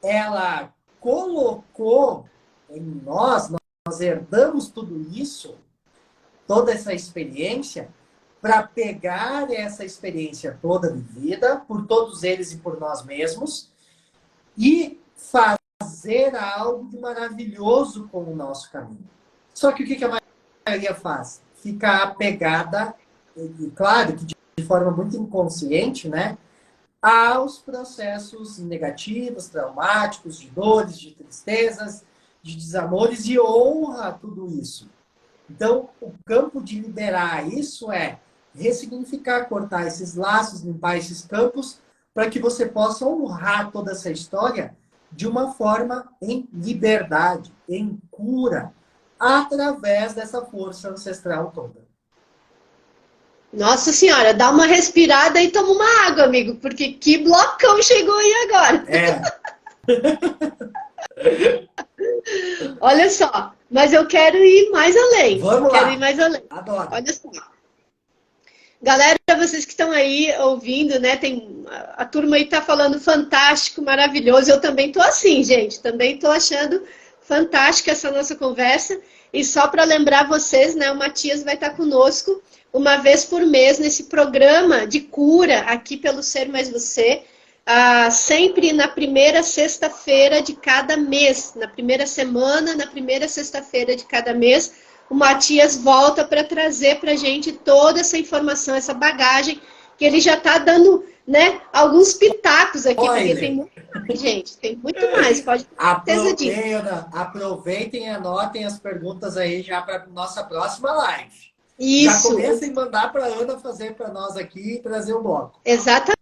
ela colocou em nós herdamos tudo isso, toda essa experiência, para pegar essa experiência toda vivida por todos eles e por nós mesmos e fazer algo de maravilhoso com o nosso caminho. Só que o que a maioria faz? Fica apegada, e claro que de forma muito inconsciente, né, aos processos negativos, traumáticos, de dores, de tristezas, de desamores, e honra tudo isso. Então, o campo de liberar isso é ressignificar, cortar esses laços, limpar esses campos, para que você possa honrar toda essa história de uma forma em liberdade, em cura, através dessa força ancestral toda. Nossa senhora, dá uma respirada e toma uma água, amigo, porque que blocão chegou aí agora. Olha só, mas eu quero ir mais além. Vamos lá. Ir mais além. Adoro. Olha só. Galera, vocês que estão aí ouvindo, né? A turma aí tá falando fantástico, maravilhoso. Eu também tô assim, gente. Também tô achando fantástica essa nossa conversa. E só para lembrar vocês, né? O Matias vai estar conosco uma vez por mês nesse programa de cura aqui pelo Ser Mais Você. Sempre na primeira sexta-feira de cada mês. Na primeira semana, na primeira sexta-feira de cada mês. O Matias volta para trazer para a gente toda essa informação, essa bagagem, que ele já está dando, né, alguns pitacos aqui, porque tem muito mais, gente, tem muito mais, pode ter certeza disso. Aproveitem e anotem as perguntas aí já para nossa próxima live. Isso. Já comecem a mandar para a Ana fazer para nós aqui e trazer o bloco. Exatamente.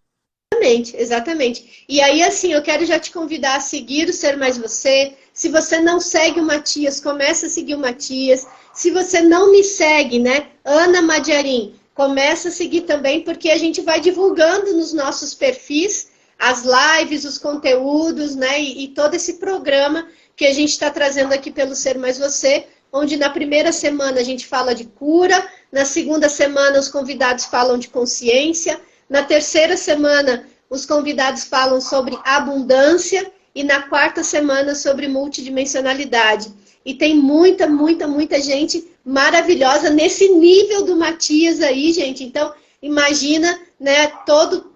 Exatamente, exatamente. E aí, assim, eu quero já te convidar a seguir o Ser Mais Você. Se você não segue o Matias, começa a seguir o Matias. Se você não me segue, né, Ana Madiarim, começa a seguir também, porque a gente vai divulgando nos nossos perfis as lives, os conteúdos, né, e todo esse programa que a gente está trazendo aqui pelo Ser Mais Você, onde na primeira semana a gente fala de cura, na segunda semana os convidados falam de consciência, na terceira semana os convidados falam sobre abundância e na quarta semana sobre multidimensionalidade. E tem muita, muita, muita gente maravilhosa nesse nível do Matias aí, gente. Então, imagina, né, todo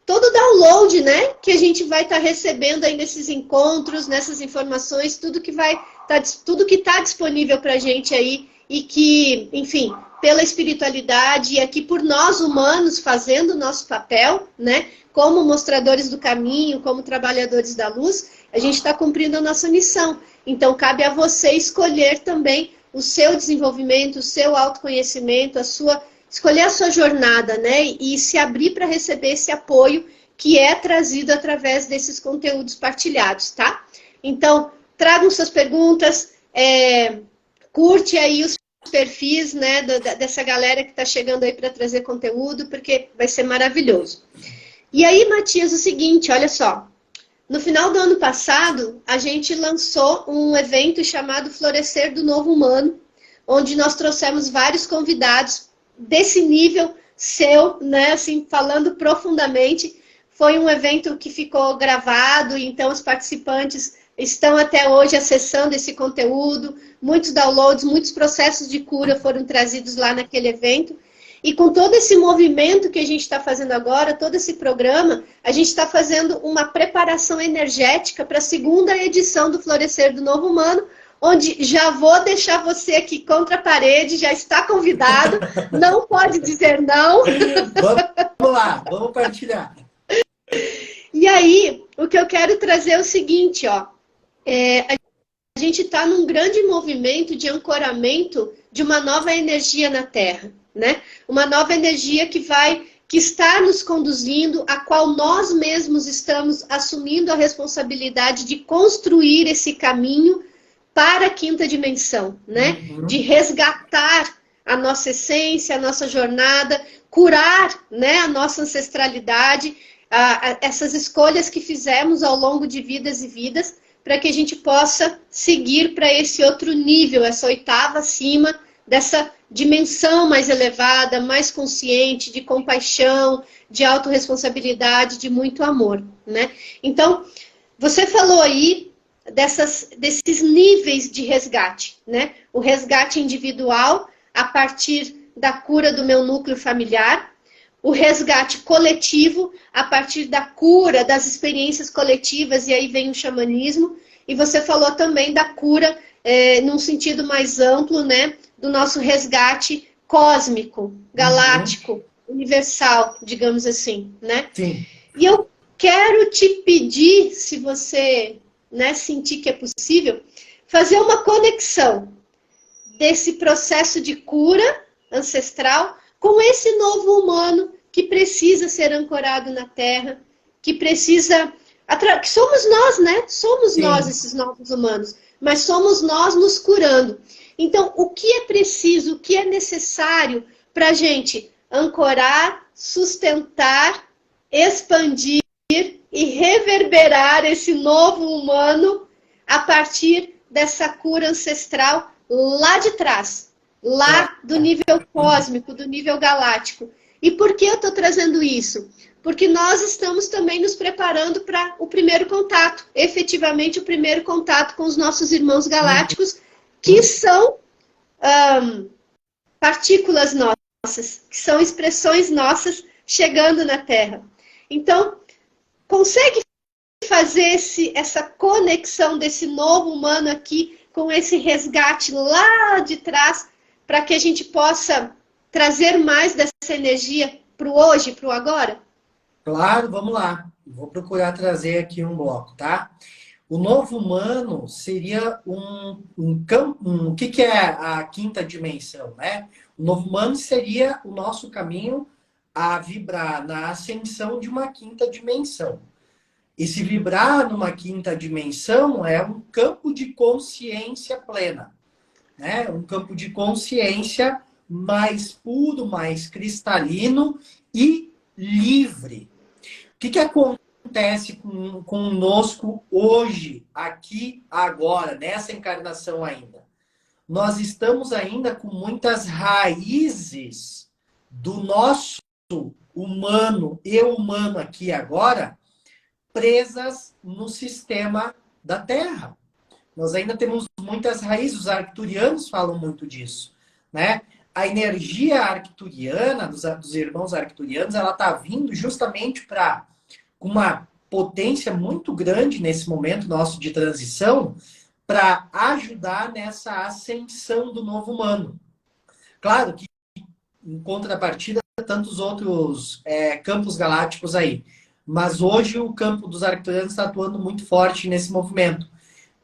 download, né, que a gente vai estar recebendo aí nesses encontros, nessas informações, tudo que está disponível para a gente aí e que, enfim, pela espiritualidade e aqui por nós humanos fazendo o nosso papel, né, como mostradores do caminho, como trabalhadores da luz, a gente está cumprindo a nossa missão. Então, cabe a você escolher também o seu desenvolvimento, o seu autoconhecimento, escolher a sua jornada, né? E se abrir para receber esse apoio que é trazido através desses conteúdos partilhados, tá? Então, tragam suas perguntas, curte aí os perfis, né, dessa galera que está chegando aí para trazer conteúdo, porque vai ser maravilhoso. E aí, Matias, o seguinte, olha só. No final do ano passado, a gente lançou um evento chamado Florescer do Novo Humano, onde nós trouxemos vários convidados desse nível seu, né, assim, falando profundamente. Foi um evento que ficou gravado, então os participantes estão até hoje acessando esse conteúdo, muitos downloads, muitos processos de cura foram trazidos lá naquele evento. E com todo esse movimento que a gente está fazendo agora, todo esse programa, a gente está fazendo uma preparação energética para a segunda edição do Florescer do Novo Humano, onde já vou deixar você aqui contra a parede, já está convidado, não pode dizer não. Vamos lá, vamos partilhar. E aí, o que eu quero trazer é o seguinte, ó, a gente está num grande movimento de ancoramento de uma nova energia na Terra, né? Uma nova energia que está nos conduzindo, a qual nós mesmos estamos assumindo a responsabilidade de construir esse caminho para a quinta dimensão, né? Uhum. De resgatar a nossa essência, a nossa jornada, curar, né, a nossa ancestralidade, essas escolhas que fizemos ao longo de vidas e vidas, para que a gente possa seguir para esse outro nível, essa oitava acima dessa dimensão mais elevada, mais consciente, de compaixão, de autorresponsabilidade, de muito amor, né? Então, você falou aí desses níveis de resgate, né? O resgate individual a partir da cura do meu núcleo familiar, o resgate coletivo a partir da cura das experiências coletivas, e aí vem o xamanismo, e você falou também da cura num sentido mais amplo, né? Do nosso resgate cósmico, galáctico, universal, digamos assim, né? Sim. E eu quero te pedir, se você, né, sentir que é possível, fazer uma conexão desse processo de cura ancestral com esse novo humano que precisa ser ancorado na Terra, que precisa... que somos nós, né? Somos Sim. nós esses novos humanos, mas somos nós nos curando. Então, o que é preciso, o que é necessário para a gente ancorar, sustentar, expandir e reverberar esse novo humano a partir dessa cura ancestral lá de trás, lá do nível cósmico, do nível galáctico. E por que eu estou trazendo isso? Porque nós estamos também nos preparando para o primeiro contato, efetivamente o primeiro contato com os nossos irmãos galácticos, que são partículas nossas, que são expressões nossas chegando na Terra. Então, consegue fazer essa conexão desse novo humano aqui com esse resgate lá de trás, para que a gente possa trazer mais dessa energia para o hoje, para o agora? Claro, vamos lá. Vou procurar trazer aqui um bloco, tá? O novo humano seria o que é a quinta dimensão, né? O novo humano seria o nosso caminho a vibrar na ascensão de uma quinta dimensão. E se vibrar numa quinta dimensão é um campo de consciência plena, né? Um campo de consciência mais puro, mais cristalino e livre. O que acontece conosco hoje, aqui, agora, nessa encarnação ainda? Nós estamos ainda com muitas raízes do nosso humano, eu humano aqui agora, presas no sistema da Terra. Nós ainda temos muitas raízes, os arcturianos falam muito disso, né? A energia arcturiana, dos irmãos arcturianos, ela está vindo justamente para uma potência muito grande nesse momento nosso de transição, para ajudar nessa ascensão do novo humano. Claro que, em contrapartida, tantos outros campos galácticos aí. Mas hoje o campo dos arcturianos está atuando muito forte nesse movimento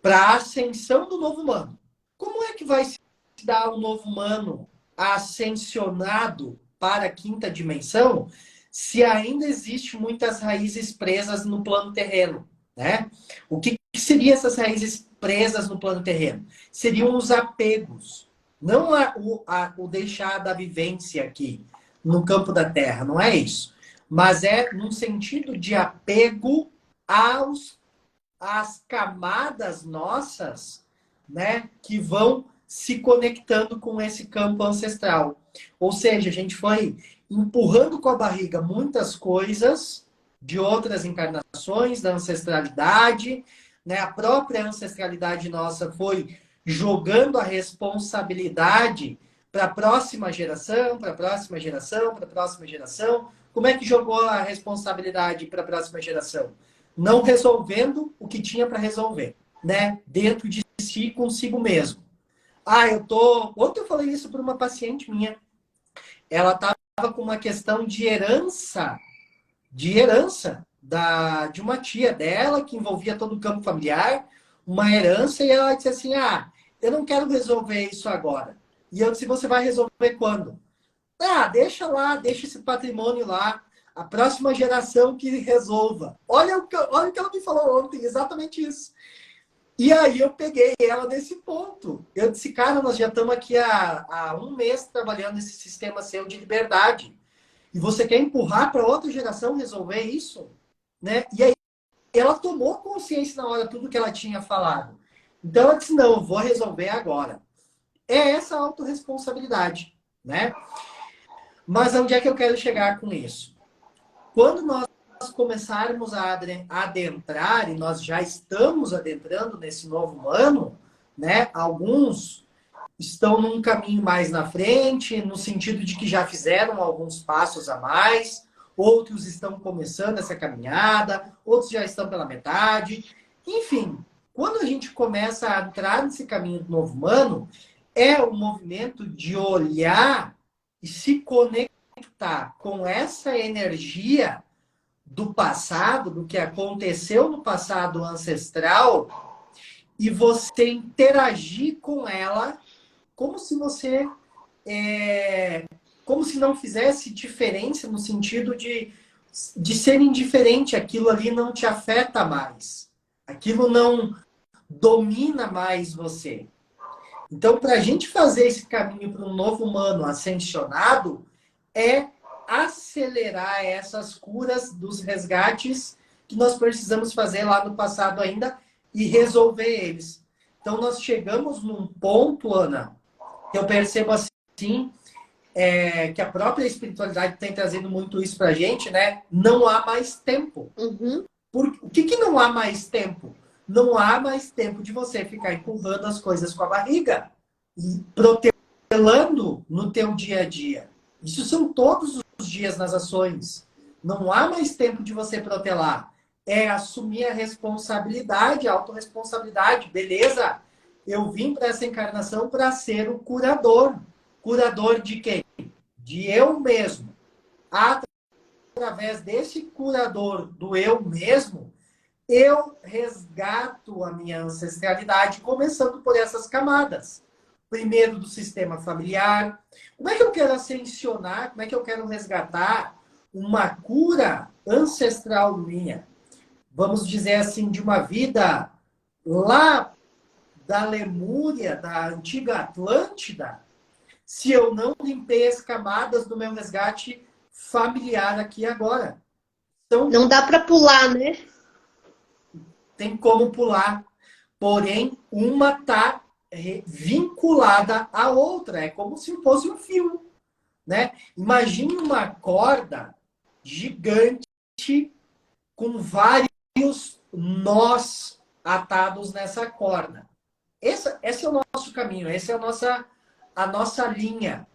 para a ascensão do novo humano. Como é que vai se dar o novo humano ascensionado para a quinta dimensão se ainda existem muitas raízes presas no plano terreno, né? O que seriam essas raízes presas no plano terreno? Seriam os apegos, não o deixar da vivência aqui no campo da Terra, não é isso. Mas é num sentido de apego às camadas nossas, né, que vão se conectando com esse campo ancestral. Ou seja, a gente foi empurrando com a barriga muitas coisas de outras encarnações, da ancestralidade, né? A própria ancestralidade nossa foi jogando a responsabilidade para a próxima geração, para a próxima geração, para a próxima geração. Como é que jogou a responsabilidade para a próxima geração? Não resolvendo o que tinha para resolver, né? Dentro de si, consigo mesmo. Ontem eu falei isso para uma paciente minha. Ela estava com uma questão de herança de uma tia dela, que envolvia todo o campo familiar, uma herança, e ela disse assim, eu não quero resolver isso agora. E eu disse, você vai resolver quando? Deixa lá, deixa esse patrimônio lá, a próxima geração que resolva. Olha o que ela me falou ontem, exatamente isso. E aí eu peguei ela nesse ponto. Eu disse, cara, nós já estamos aqui há um mês trabalhando nesse sistema seu de liberdade. E você quer empurrar para outra geração resolver isso? Né? E aí ela tomou consciência na hora tudo que ela tinha falado. Então ela disse, não, eu vou resolver agora. É essa autorresponsabilidade, né? Mas onde é que eu quero chegar com isso? Quando nós começarmos a adentrar, e nós já estamos adentrando nesse novo ano, né? Alguns estão num caminho mais na frente, no sentido de que já fizeram alguns passos a mais, outros estão começando essa caminhada, outros já estão pela metade. Enfim, quando a gente começa a entrar nesse caminho do novo humano, é o movimento de olhar e se conectar com essa energia do passado, do que aconteceu no passado ancestral, e você interagir com ela como se você como se não fizesse diferença no sentido de ser indiferente, aquilo ali não te afeta mais, aquilo não domina mais você. Então, para a gente fazer esse caminho para um novo humano ascensionado, é acelerar essas curas dos resgates que nós precisamos fazer lá no passado ainda e resolver eles. Então, nós chegamos num ponto, Ana, que eu percebo assim, que a própria espiritualidade tem trazido muito isso para a gente, né? Não há mais tempo. Uhum. O que não há mais tempo? Não há mais tempo de você ficar empurrando as coisas com a barriga e protelando no teu dia a dia. Isso são todos os dias nas ações. Não há mais tempo de você protelar. É assumir a responsabilidade, a autorresponsabilidade. Beleza? Eu vim para essa encarnação para ser o curador. Curador de quem? De eu mesmo. Através desse curador do eu mesmo, eu resgato a minha ancestralidade, começando por essas camadas. Primeiro do sistema familiar. Como é que eu quero ascensionar? Como é que eu quero resgatar uma cura ancestral minha, vamos dizer assim, de uma vida lá da Lemúria, da antiga Atlântida, se eu não limpei as camadas do meu resgate familiar aqui agora. Então, Não dá para pular, né? tem como pular. Porém, uma está vinculada à outra. É como se fosse um fio, né? Imagine uma corda gigante com vários nós atados nessa corda. Esse é o nosso caminho, essa é a nossa linha.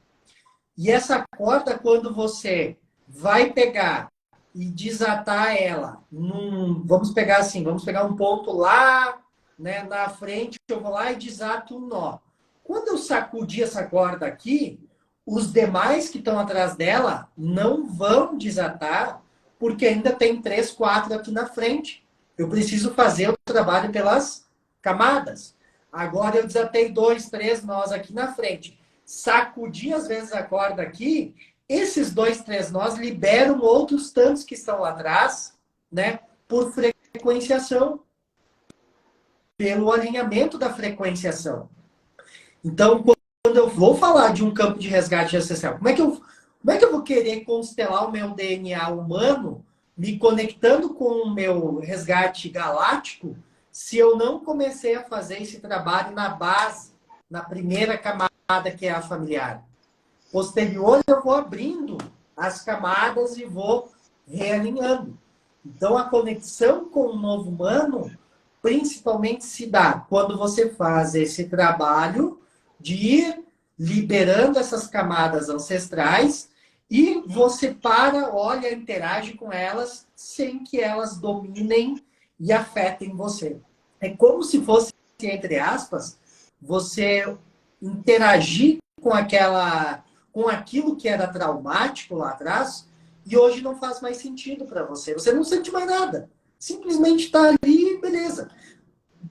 E essa corda, quando você vai pegar e desatar ela, vamos pegar assim, vamos pegar um ponto lá, né, na frente, eu vou lá e desato um nó. Quando eu sacudir essa corda aqui, os demais que estão atrás dela não vão desatar, porque ainda tem 3, 4 aqui na frente. Eu preciso fazer o trabalho pelas camadas. Agora eu desatei 2, 3 nós aqui na frente. Sacudi às vezes a corda aqui, esses 2, 3 nós liberam outros tantos que estão lá atrás, né? Por frequenciação, pelo alinhamento da frequenciação. Então, quando eu vou falar de um campo de resgate ancestral, como é que eu vou querer constelar o meu DNA humano, me conectando com o meu resgate galáctico, se eu não comecei a fazer esse trabalho na base, na primeira camada, que é a familiar? Posterior, eu vou abrindo as camadas e vou realinhando. Então, a conexão com o novo humano, principalmente se dá quando você faz esse trabalho de ir liberando essas camadas ancestrais e você olha, interage com elas sem que elas dominem e afetem você. É como se fosse, entre aspas, você interagir com aquilo que era traumático lá atrás e hoje não faz mais sentido para você. Você não sente mais nada. Simplesmente está ali, beleza.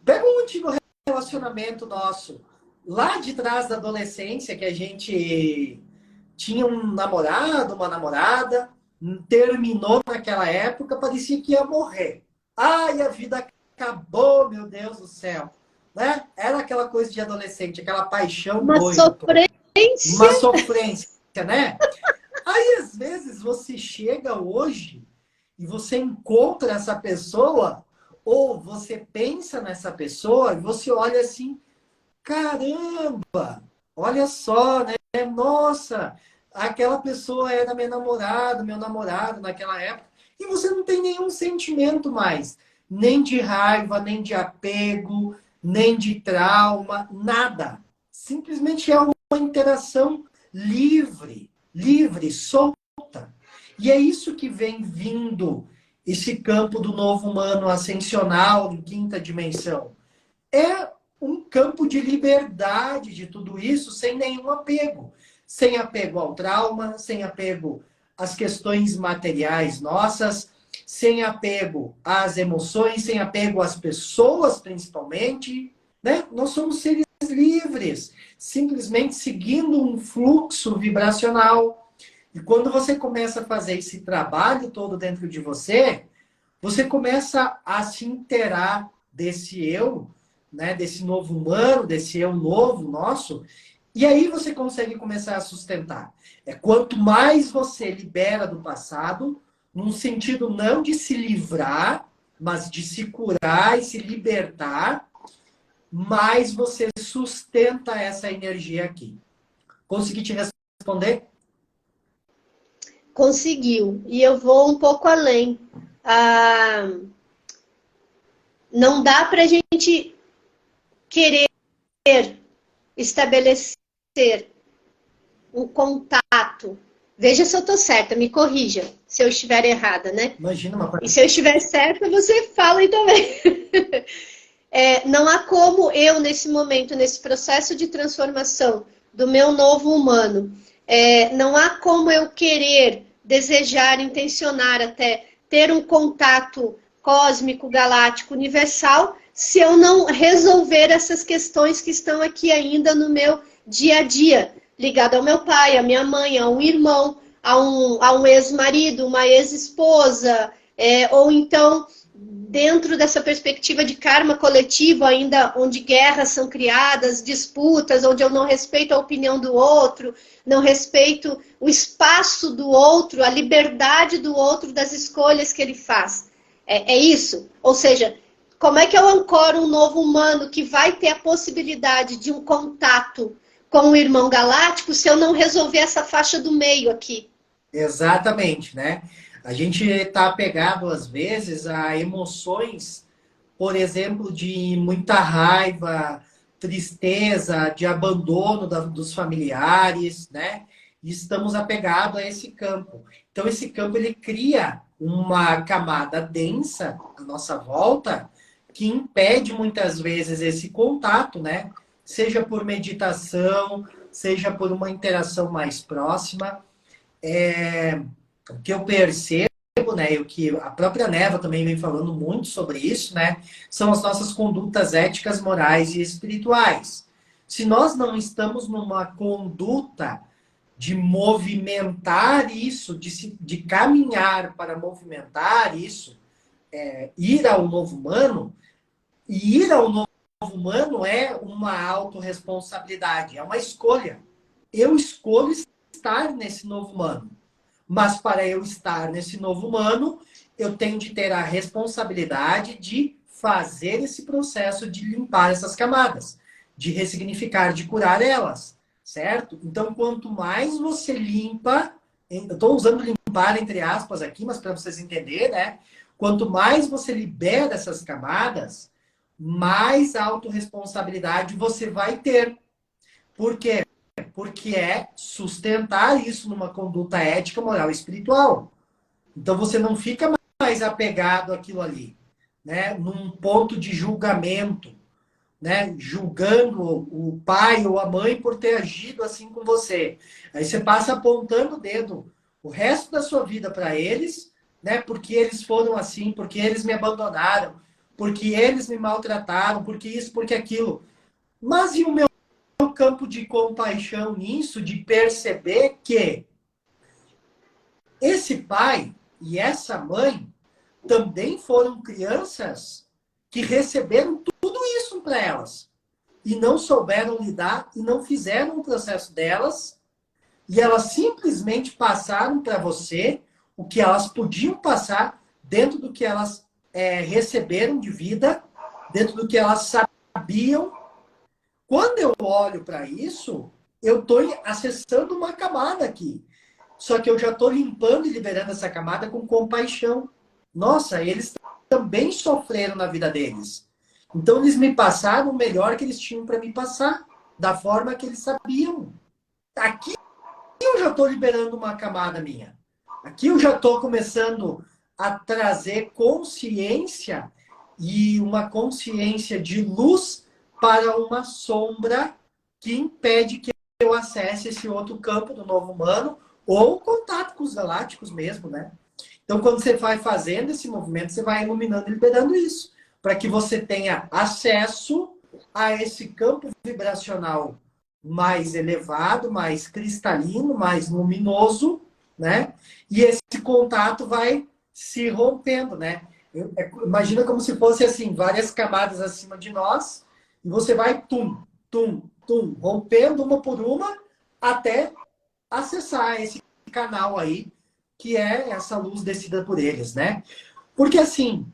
Pega um antigo relacionamento nosso, lá de trás da adolescência, que a gente tinha um namorado, uma namorada, terminou naquela época, parecia que ia morrer. Ai, a vida acabou, meu Deus do céu. Né? Era aquela coisa de adolescente, aquela paixão Uma doida. sofrência. Uma sofrência, né? Aí, às vezes, você chega hoje e você encontra essa pessoa, ou você pensa nessa pessoa e você olha assim, caramba, olha só, né? Nossa, aquela pessoa era minha namorada, meu namorado naquela época, e você não tem nenhum sentimento mais, nem de raiva, nem de apego, nem de trauma, nada. Simplesmente é uma interação livre, solta. E é isso que vem vindo esse campo do novo humano ascensional em quinta dimensão. É um campo de liberdade de tudo isso, sem nenhum apego. Sem apego ao trauma, sem apego às questões materiais nossas, sem apego às emoções, sem apego às pessoas, principalmente. Né? Nós somos seres livres, simplesmente seguindo um fluxo vibracional. E quando você começa a fazer esse trabalho todo dentro de você, você começa a se inteirar desse eu, né, desse novo humano, desse eu novo nosso, e aí você consegue começar a sustentar. Quanto mais você libera do passado, num sentido não de se livrar, mas de se curar e se libertar, mais você sustenta essa energia aqui. Consegui te responder? Conseguiu. E eu vou um pouco além. Não dá para a gente querer estabelecer um contato. Veja se eu estou certa, me corrija se eu estiver errada, né? Imagina uma coisa. E se eu estiver certa, você fala aí também. Não há como eu, nesse momento, nesse processo de transformação do meu novo humano, não há como eu querer, desejar, intencionar até ter um contato cósmico, galáctico, universal, se eu não resolver essas questões que estão aqui ainda no meu dia a dia, ligado ao meu pai, à minha mãe, a um irmão, a um ex-marido, uma ex-esposa, ou então dentro dessa perspectiva de karma coletivo, ainda onde guerras são criadas, disputas, onde eu não respeito a opinião do outro, não respeito o espaço do outro, a liberdade do outro das escolhas que ele faz. É isso? Ou seja, como é que eu ancoro um novo humano que vai ter a possibilidade de um contato com o irmão galáctico se eu não resolver essa faixa do meio aqui? Exatamente, né? A gente está apegado, às vezes, a emoções, por exemplo, de muita raiva, tristeza, de abandono dos familiares, né? E estamos apegados a esse campo. Então, esse campo, ele cria uma camada densa à nossa volta, que impede, muitas vezes, esse contato, né? Seja por meditação, seja por uma interação mais próxima. O que eu percebo, né, e o que a própria Neva também vem falando muito sobre isso, né, são as nossas condutas éticas, morais e espirituais. Se nós não estamos numa conduta de movimentar isso, de caminhar para movimentar isso, ir ao novo humano, e ir ao novo humano é uma autorresponsabilidade, é uma escolha. Eu escolho estar nesse novo humano. Mas para eu estar nesse novo humano, eu tenho de ter a responsabilidade de fazer esse processo de limpar essas camadas, de ressignificar, de curar elas, certo? Então, quanto mais você limpa, eu estou usando limpar entre aspas aqui, mas para vocês entenderem, né? Quanto mais você libera essas camadas, mais autorresponsabilidade você vai ter. Por quê? Porque é sustentar isso numa conduta ética, moral e espiritual. Então você não fica mais apegado àquilo ali, né? Num ponto de julgamento, né? Julgando o pai ou a mãe por ter agido assim com você. Aí você passa apontando o dedo o resto da sua vida para eles, né? Porque eles foram assim, porque eles me abandonaram, porque eles me maltrataram, porque isso, porque aquilo. Mas e o meu campo de compaixão nisso, de perceber que esse pai e essa mãe também foram crianças que receberam tudo isso para elas e não souberam lidar e não fizeram o processo delas e elas simplesmente passaram para você o que elas podiam passar dentro do que elas receberam de vida, dentro do que elas sabiam. Quando eu olho para isso, eu estou acessando uma camada aqui. Só que eu já estou limpando e liberando essa camada com compaixão. Nossa, eles também sofreram na vida deles. Então eles me passaram o melhor que eles tinham para me passar, da forma que eles sabiam. Aqui eu já estou liberando uma camada minha. Aqui eu já estou começando a trazer consciência e uma consciência de luz para uma sombra que impede que eu acesse esse outro campo do novo humano ou contato com os galácticos mesmo, né? Então, quando você vai fazendo esse movimento, você vai iluminando e liberando isso, para que você tenha acesso a esse campo vibracional mais elevado, mais cristalino, mais luminoso, né? E esse contato vai se rompendo, né? Imagina como se fosse assim, várias camadas acima de nós, e você vai tum, tum, tum, rompendo uma por uma até acessar esse canal aí, que é essa luz descida por eles, né? Porque assim,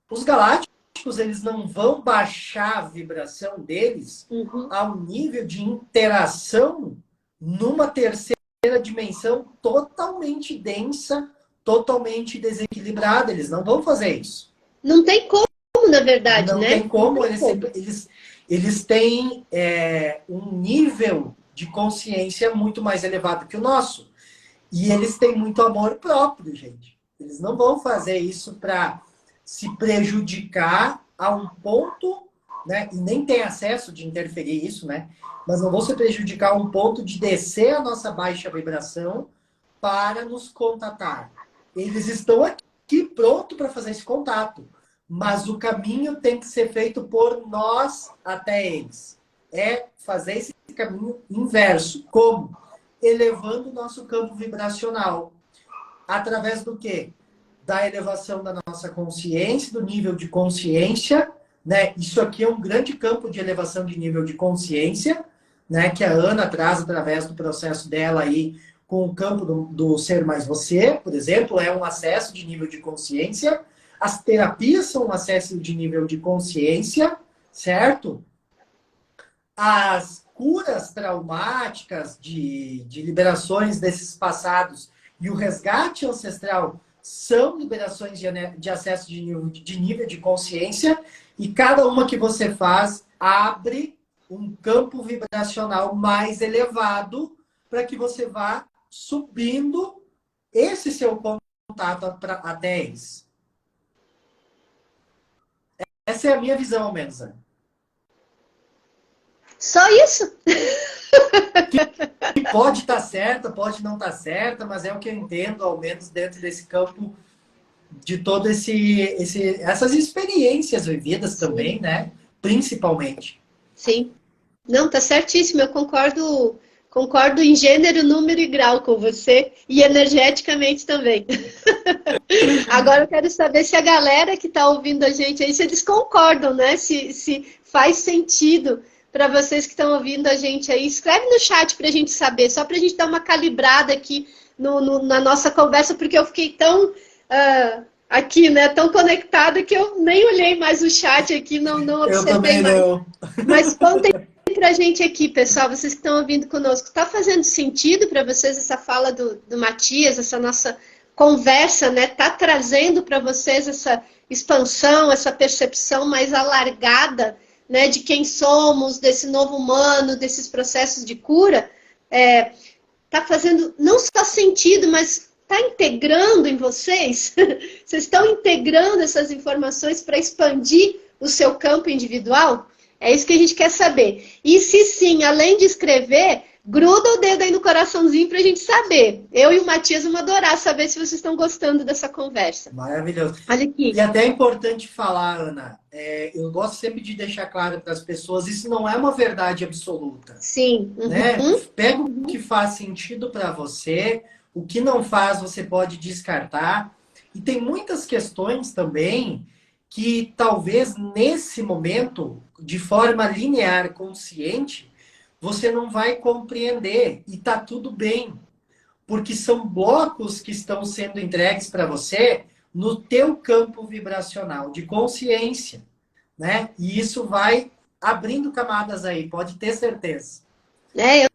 os galácticos, eles não vão baixar a vibração deles ao nível de interação numa terceira dimensão totalmente densa, totalmente desequilibrada. Eles não vão fazer isso. Não tem como, na verdade, não né? Tem como, não tem como. Eles têm um nível de consciência muito mais elevado que o nosso. E eles têm muito amor próprio, gente. Eles não vão fazer isso para se prejudicar a um ponto, né? E nem tem acesso de interferir isso, né? Mas não vão se prejudicar a um ponto de descer a nossa baixa vibração para nos contatar. Eles estão aqui pronto para fazer esse contato, mas o caminho tem que ser feito por nós até eles. É fazer esse caminho inverso. Como? elevando o nosso campo vibracional. Através do quê? Da elevação da nossa consciência, do nível de consciência, né? Isso aqui é um grande campo de elevação de nível de consciência, né? Que a Ana traz através do processo dela aí com o campo do ser mais você, por exemplo, é um acesso de nível de consciência. As terapias são um acesso de nível de consciência, certo? As curas traumáticas de liberações desses passados e o resgate ancestral são liberações de acesso de nível de consciência, e cada uma que você faz abre um campo vibracional mais elevado para que você vá subindo esse seu contato até eles. Essa é a minha visão, ao menos, Ana. Só isso? Que pode estar certa, pode não estar certa, mas é o que eu entendo, ao menos dentro desse campo de todo essas experiências vividas também, né? Principalmente. Sim. Não, tá certíssimo. Eu concordo em gênero, número e grau com você e energeticamente também. Agora eu quero saber se a galera que está ouvindo a gente aí, se eles concordam, né? Se faz sentido para vocês que estão ouvindo a gente aí. Escreve no chat para a gente saber, só para a gente dar uma calibrada aqui na nossa conversa, porque eu fiquei tão aqui, né? Tão conectada que eu nem olhei mais o chat aqui, não observei eu também mais. não. Mas contem pra gente aqui, pessoal, vocês que estão ouvindo conosco, tá fazendo sentido para vocês essa fala do Matias, essa nossa conversa, né? Tá trazendo para vocês essa expansão, essa percepção mais alargada, né, de quem somos, desse novo humano, desses processos de cura? Tá fazendo não só sentido, mas tá integrando em vocês? Vocês estão integrando essas informações para expandir o seu campo individual? É isso que a gente quer saber. E se sim, além de escrever, gruda o dedo aí no coraçãozinho para a gente saber. Eu e o Matias vamos adorar saber se vocês estão gostando dessa conversa. Maravilhoso. Olha aqui. E até é importante falar, Ana, eu gosto sempre de deixar claro para as pessoas, isso não é uma verdade absoluta. Sim. Uhum. Né? Pega o que faz sentido para você, o que não faz você pode descartar. E tem muitas questões também que talvez nesse momento, de forma linear, consciente, você não vai compreender. E tá tudo bem. Porque são blocos que estão sendo entregues para você no teu campo vibracional de consciência, né? E isso vai abrindo camadas aí, pode ter certeza. Eu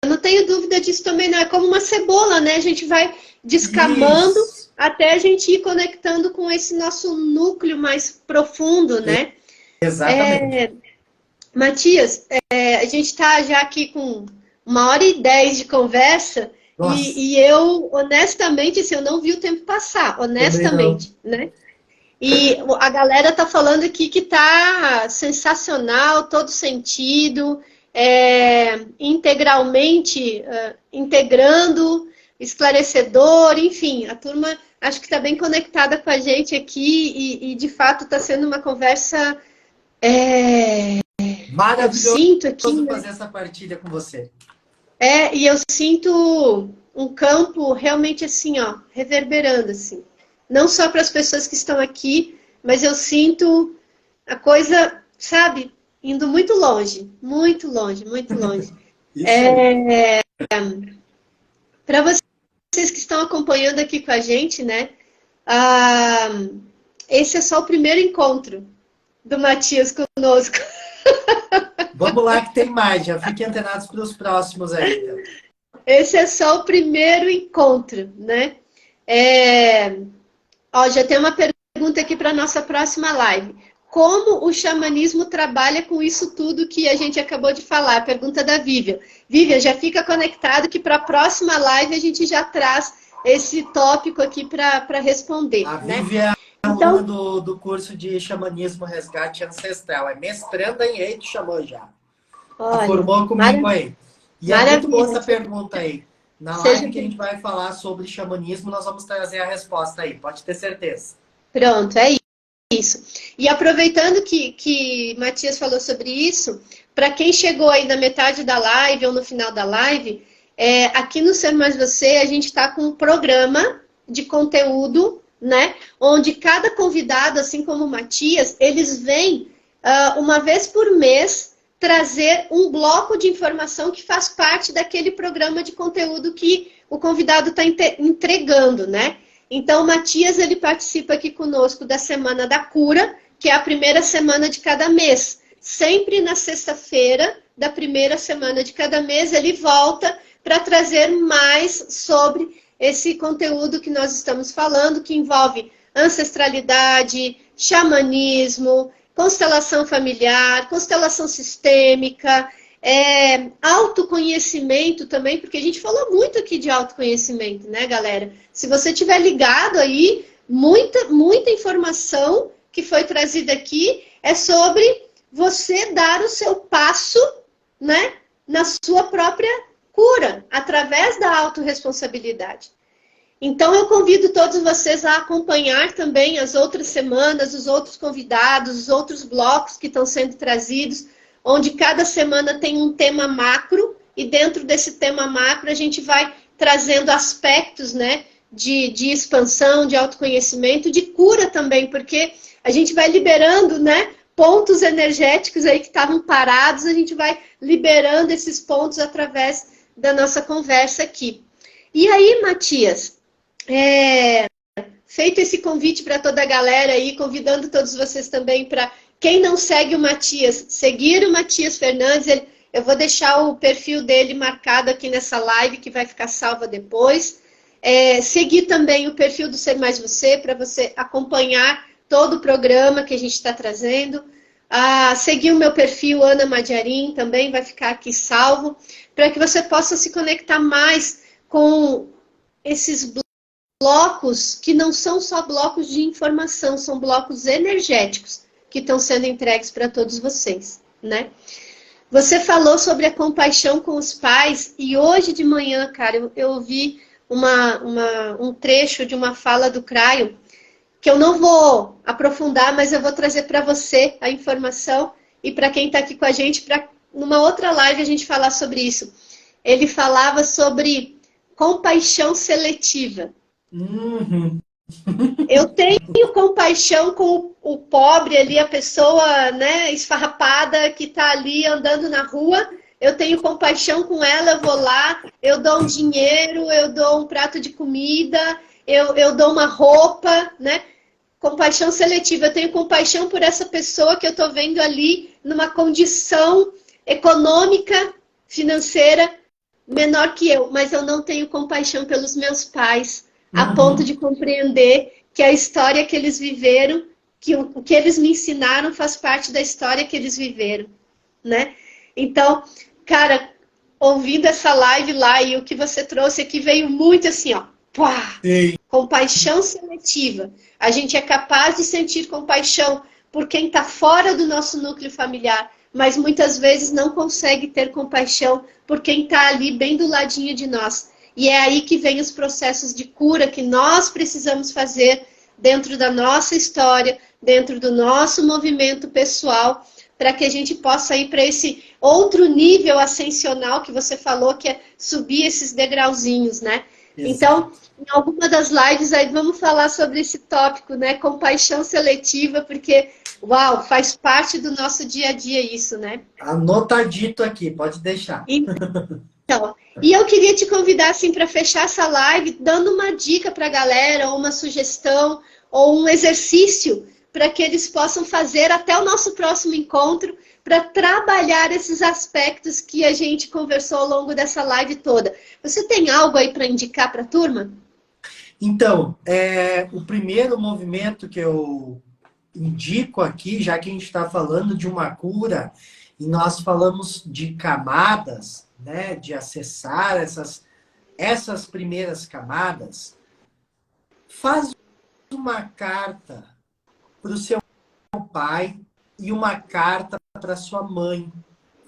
não tenho dúvida disso também, não. É como uma cebola, né? A gente vai descamando até a gente ir conectando com esse nosso núcleo mais profundo, né? Exatamente. Matias, a gente está já aqui com 1h10 de conversa e eu, honestamente, assim, eu não vi o tempo passar, honestamente, né? E a galera tá falando aqui que tá sensacional, todo sentido, integralmente integrando, esclarecedor, enfim, a turma acho que está bem conectada com a gente aqui e de fato está sendo uma conversa maravilhoso. Eu sinto aqui, fazer essa partilha com você. E eu sinto um campo realmente assim, ó, reverberando assim. Não só para as pessoas que estão aqui, mas eu sinto a coisa, sabe, indo muito longe, muito longe, muito longe. Para vocês que estão acompanhando aqui com a gente, né? Esse é só o primeiro encontro do Matias conosco. Vamos lá que tem mais, já fiquem antenados para os próximos aí. Então. Esse é só o primeiro encontro, né? Já tem uma pergunta aqui para a nossa próxima live. Como o xamanismo trabalha com isso tudo que a gente acabou de falar? A pergunta da Vivian. Vivian, já fica conectado que para a próxima live a gente já traz esse tópico aqui para responder. A né? Vivian é aluna do curso de xamanismo resgate ancestral. É mestranda em Eito Xamã já. Olha, formou comigo aí. E é muito boa essa pergunta aí. Na live que a gente vai falar sobre xamanismo, nós vamos trazer a resposta aí. Pode ter certeza. Pronto, é isso. E aproveitando que Matias falou sobre isso, para quem chegou aí na metade da live ou no final da live, aqui no Ser Mais Você, a gente está com um programa de conteúdo, né? Onde cada convidado, assim como o Matias, eles vêm uma vez por mês trazer um bloco de informação que faz parte daquele programa de conteúdo que o convidado está entregando, né? Então, o Matias, ele participa aqui conosco da Semana da Cura, que é a primeira semana de cada mês. Sempre na sexta-feira da primeira semana de cada mês, ele volta para trazer mais sobre esse conteúdo que nós estamos falando, que envolve ancestralidade, xamanismo, constelação familiar, constelação sistêmica, autoconhecimento também, porque a gente falou muito aqui de autoconhecimento, né, galera? Se você tiver ligado aí, muita informação que foi trazida aqui é sobre você dar o seu passo, né, na sua própria cura, através da autorresponsabilidade. Então, eu convido todos vocês a acompanhar também as outras semanas, os outros convidados, os outros blocos que estão sendo trazidos, onde cada semana tem um tema macro, e dentro desse tema macro a gente vai trazendo aspectos, né, de expansão, de autoconhecimento, de cura também, porque a gente vai liberando, né, pontos energéticos aí que estavam parados, a gente vai liberando esses pontos através da nossa conversa aqui. E aí, Matias, feito esse convite para toda a galera aí, convidando todos vocês também para, quem não segue o Matias, seguir o Matias Fernandes. Eu vou deixar o perfil dele marcado aqui nessa live, que vai ficar salva depois. Seguir também o perfil do Ser Mais Você, para você acompanhar todo o programa que a gente está trazendo. Seguir o meu perfil, Ana Madiarim, também vai ficar aqui salvo, para que você possa se conectar mais com esses blocos que não são só blocos de informação, são blocos energéticos que estão sendo entregues para todos vocês, né? Você falou sobre a compaixão com os pais, e hoje de manhã, cara, eu ouvi um trecho de uma fala do Craio, que eu não vou aprofundar, mas eu vou trazer para você a informação e para quem está aqui com a gente, para numa outra live a gente falar sobre isso. Ele falava sobre compaixão seletiva. Uhum. Eu tenho compaixão com o pobre ali, a pessoa, né, esfarrapada que está ali andando na rua. Eu tenho compaixão com ela, eu vou lá, eu dou um dinheiro, eu dou um prato de comida, eu dou uma roupa, né? Compaixão seletiva. Eu tenho compaixão por essa pessoa que eu estou vendo ali numa condição econômica, financeira menor que eu, mas eu não tenho compaixão pelos meus pais, a ponto de compreender que a história que eles viveram, que o que eles me ensinaram faz parte da história que eles viveram, né? Então, cara, ouvindo essa live lá e o que você trouxe aqui veio muito assim, ó, pá, compaixão seletiva. A gente é capaz de sentir compaixão por quem está fora do nosso núcleo familiar, mas muitas vezes não consegue ter compaixão por quem está ali bem do ladinho de nós. E é aí que vem os processos de cura que nós precisamos fazer dentro da nossa história, dentro do nosso movimento pessoal, para que a gente possa ir para esse outro nível ascensional que você falou, que é subir esses degrauzinhos, né? Exato. Então, em alguma das lives aí vamos falar sobre esse tópico, né? Compaixão seletiva, porque, uau, faz parte do nosso dia a dia isso, né? Anotadito aqui, pode deixar. Então, e eu queria te convidar, assim, para fechar essa live, dando uma dica para a galera, ou uma sugestão, ou um exercício, para que eles possam fazer até o nosso próximo encontro, para trabalhar esses aspectos que a gente conversou ao longo dessa live toda. Você tem algo aí para indicar para a turma? Então, o primeiro movimento que eu indico aqui, já que a gente está falando de uma cura, e nós falamos de camadas, né, de acessar essas primeiras camadas, faz uma carta para o seu pai e uma carta para sua mãe.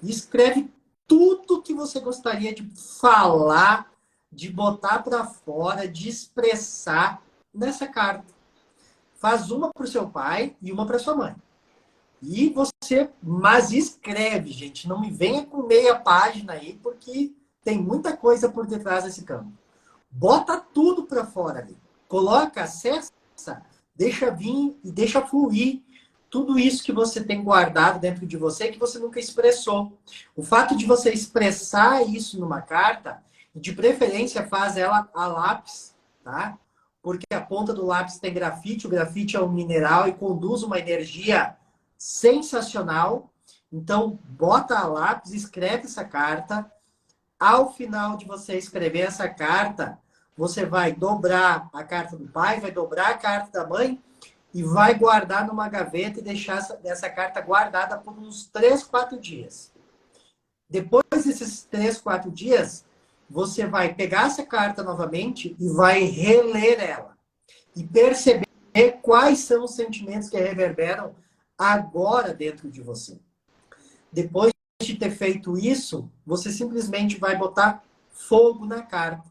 Escreve tudo que você gostaria de falar, de botar para fora, de expressar nessa carta. Faz uma para o seu pai e uma para sua mãe. Mas escreve, gente. Não me venha com meia página aí, porque tem muita coisa por detrás desse campo. Bota tudo para fora ali. Coloca, acessa, deixa vir e deixa fluir tudo isso que você tem guardado dentro de você que você nunca expressou. O fato de você expressar isso numa carta, de preferência faz ela a lápis, tá? Porque a ponta do lápis tem grafite, o grafite é um mineral e conduz uma energia sensacional. Então, bota a lápis, escreve essa carta. Ao final de você escrever essa carta, você vai dobrar a carta do pai, vai dobrar a carta da mãe e vai guardar numa gaveta e deixar essa carta guardada por uns 3, 4 dias. Depois desses 3, 4 dias, você vai pegar essa carta novamente e vai reler ela. E perceber quais são os sentimentos que reverberam agora dentro de você. Depois de ter feito isso, você simplesmente vai botar fogo na carta.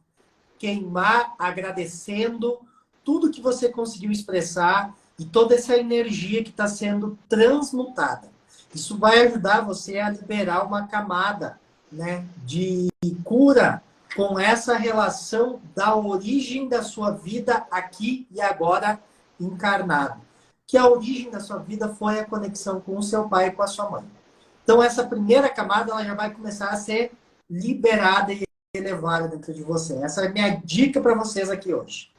Queimar, agradecendo tudo que você conseguiu expressar e toda essa energia que está sendo transmutada. Isso vai ajudar você a liberar uma camada, né, de cura com essa relação da origem da sua vida aqui e agora encarnado. Que a origem da sua vida foi a conexão com o seu pai e com a sua mãe. Então, essa primeira camada ela já vai começar a ser liberada e elevada dentro de você. Essa é a minha dica para vocês aqui hoje.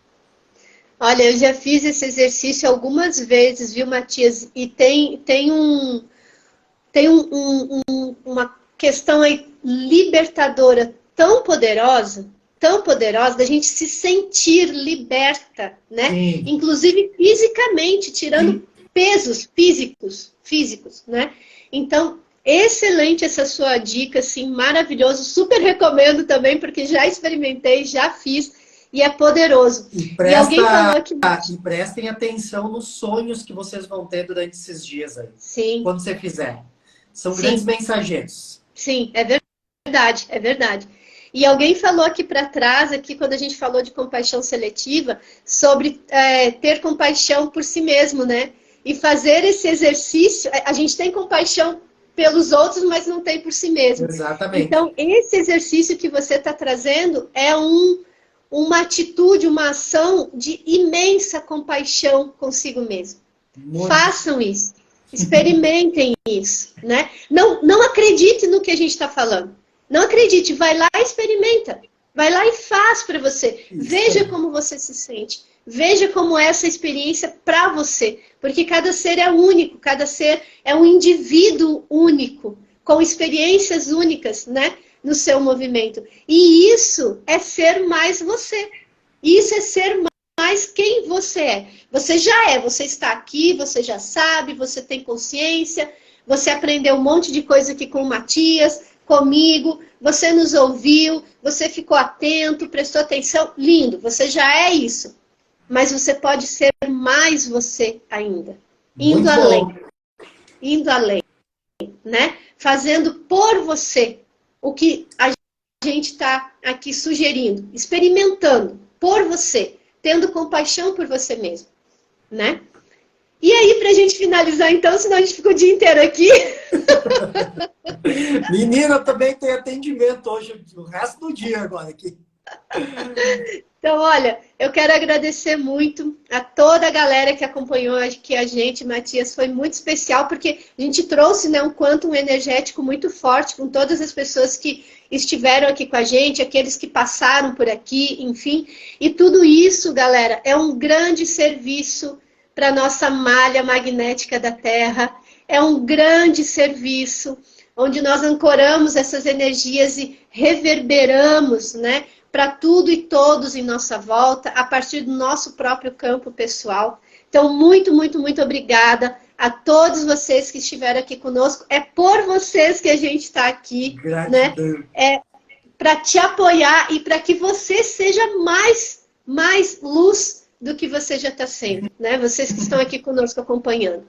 Olha, eu já fiz esse exercício algumas vezes, viu, Matias? E tem uma questão aí libertadora tão poderosa da gente se sentir liberta, né? Sim. Inclusive fisicamente, tirando pesos físicos, né? Então, excelente essa sua dica, assim, maravilhoso. Super recomendo também, porque já experimentei, já fiz. E é poderoso. E alguém falou que... E prestem atenção nos sonhos que vocês vão ter durante esses dias aí. Sim. Quando você fizer. São grandes mensageiros. Sim, é verdade, é verdade. E alguém falou aqui para trás, aqui quando a gente falou de compaixão seletiva, sobre ter compaixão por si mesmo, né? E fazer esse exercício, a gente tem compaixão pelos outros, mas não tem por si mesmo. Exatamente. Então, esse exercício que você está trazendo é uma atitude, uma ação de imensa compaixão consigo mesmo. Muito. Façam isso. Experimentem isso, né? Não acredite no que a gente está falando. Não acredite, vai lá e experimenta. Vai lá e faz para você. Isso. Veja como você se sente. Veja como é essa experiência para você. Porque cada ser é único, cada ser é um indivíduo único, com experiências únicas, né? No seu movimento. E isso é ser mais você. Isso é ser mais quem você é. Você já é, você está aqui, você já sabe, você tem consciência, você aprendeu um monte de coisa aqui com o Matias, comigo, você nos ouviu, você ficou atento, prestou atenção, lindo, você já é isso. Mas você pode ser mais você ainda. Indo além, né? Fazendo por você o que a gente está aqui sugerindo, experimentando por você, tendo compaixão por você mesmo, né? E aí, pra gente finalizar então, senão a gente fica o dia inteiro aqui. Menina, eu também tenho atendimento hoje, o resto do dia agora aqui. Então, olha, eu quero agradecer muito a toda a galera que acompanhou aqui a gente, Matias, foi muito especial, porque a gente trouxe, né, um quantum energético muito forte com todas as pessoas que estiveram aqui com a gente, aqueles que passaram por aqui, enfim. E tudo isso, galera, é um grande serviço para a nossa malha magnética da Terra, é um grande serviço onde nós ancoramos essas energias e reverberamos, né, para tudo e todos em nossa volta, a partir do nosso próprio campo pessoal. Então, muito, muito, muito obrigada a todos vocês que estiveram aqui conosco. É por vocês que a gente está aqui, gratidão, né? É para te apoiar e para que você seja mais luz do que você já está sendo, né? Vocês que estão aqui conosco acompanhando.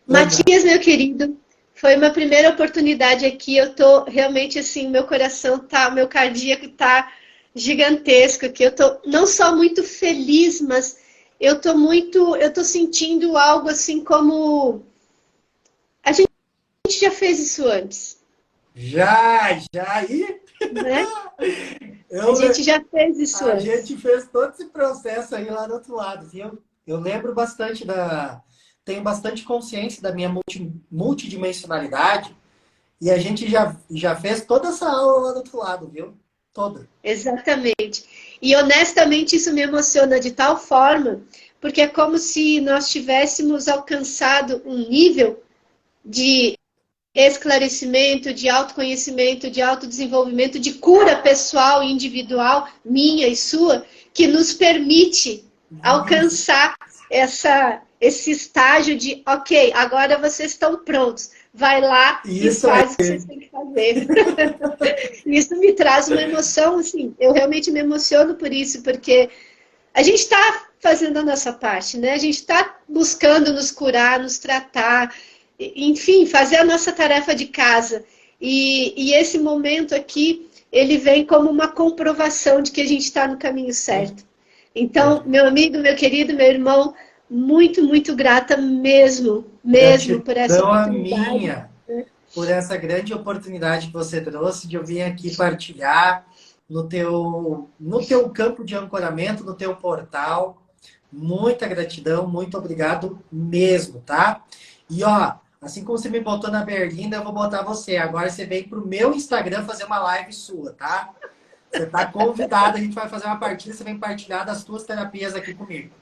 Matias, meu querido, foi uma primeira oportunidade aqui, eu tô realmente assim, meu coração tá, meu cardíaco tá gigantesco aqui, eu tô não só muito feliz, mas eu tô sentindo algo assim como a gente já fez isso antes. Já, e né? A Eu, gente já fez isso a antes. gente fez todo esse processo aí lá do outro lado. Assim, eu lembro bastante tenho bastante consciência da minha multidimensionalidade e a gente já fez toda essa aula lá do outro lado, viu? Toda. Exatamente. E honestamente isso me emociona de tal forma, porque é como se nós tivéssemos alcançado um nível de esclarecimento, de autoconhecimento, de autodesenvolvimento, de cura pessoal e individual, minha e sua, que nos permite Isso, alcançar esse estágio de, ok, agora vocês estão prontos, vai lá e isso aí. faz o que vocês têm que fazer. Isso me traz uma emoção, assim, eu realmente me emociono por isso, porque a gente está fazendo a nossa parte, né? A gente está buscando nos curar, nos tratar, enfim, fazer a nossa tarefa de casa. E esse momento aqui, ele vem como uma comprovação de que a gente está no caminho certo. Então, meu amigo, meu querido, meu irmão, muito, muito grata mesmo, mesmo por essa Gratidão a oportunidade. minha por essa grande oportunidade que você trouxe de eu vir aqui partilhar no teu campo de ancoramento, no teu portal. Muita gratidão, muito obrigado mesmo, tá? E ó, assim como você me botou na Berlinda, eu vou botar você. Agora você vem pro meu Instagram fazer uma live sua, tá? Você tá convidado, a gente vai fazer uma partida, você vem partilhar das suas terapias aqui comigo.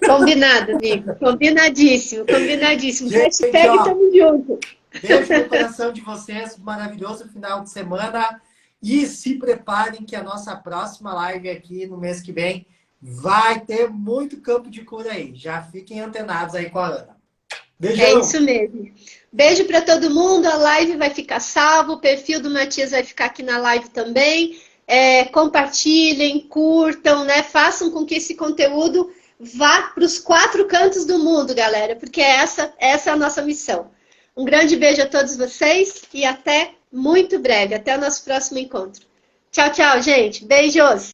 Combinado, amigo. Combinadíssimo, combinadíssimo. Gente, Hashtag ó, tamo junto. beijo no coração de vocês, maravilhoso final de semana. E se preparem que a nossa próxima live aqui no mês que vem vai ter muito campo de cura aí. Já fiquem antenados aí com a Ana. É Beijão! isso mesmo. Beijo para todo mundo. A live vai ficar salvo. O perfil do Matias vai ficar aqui na live também. Compartilhem, curtam, né? Façam com que esse conteúdo vá para os 4 cantos do mundo, galera, porque essa é a nossa missão. Um grande beijo a todos vocês e até muito breve. Até o nosso próximo encontro. Tchau, tchau, gente. Beijos!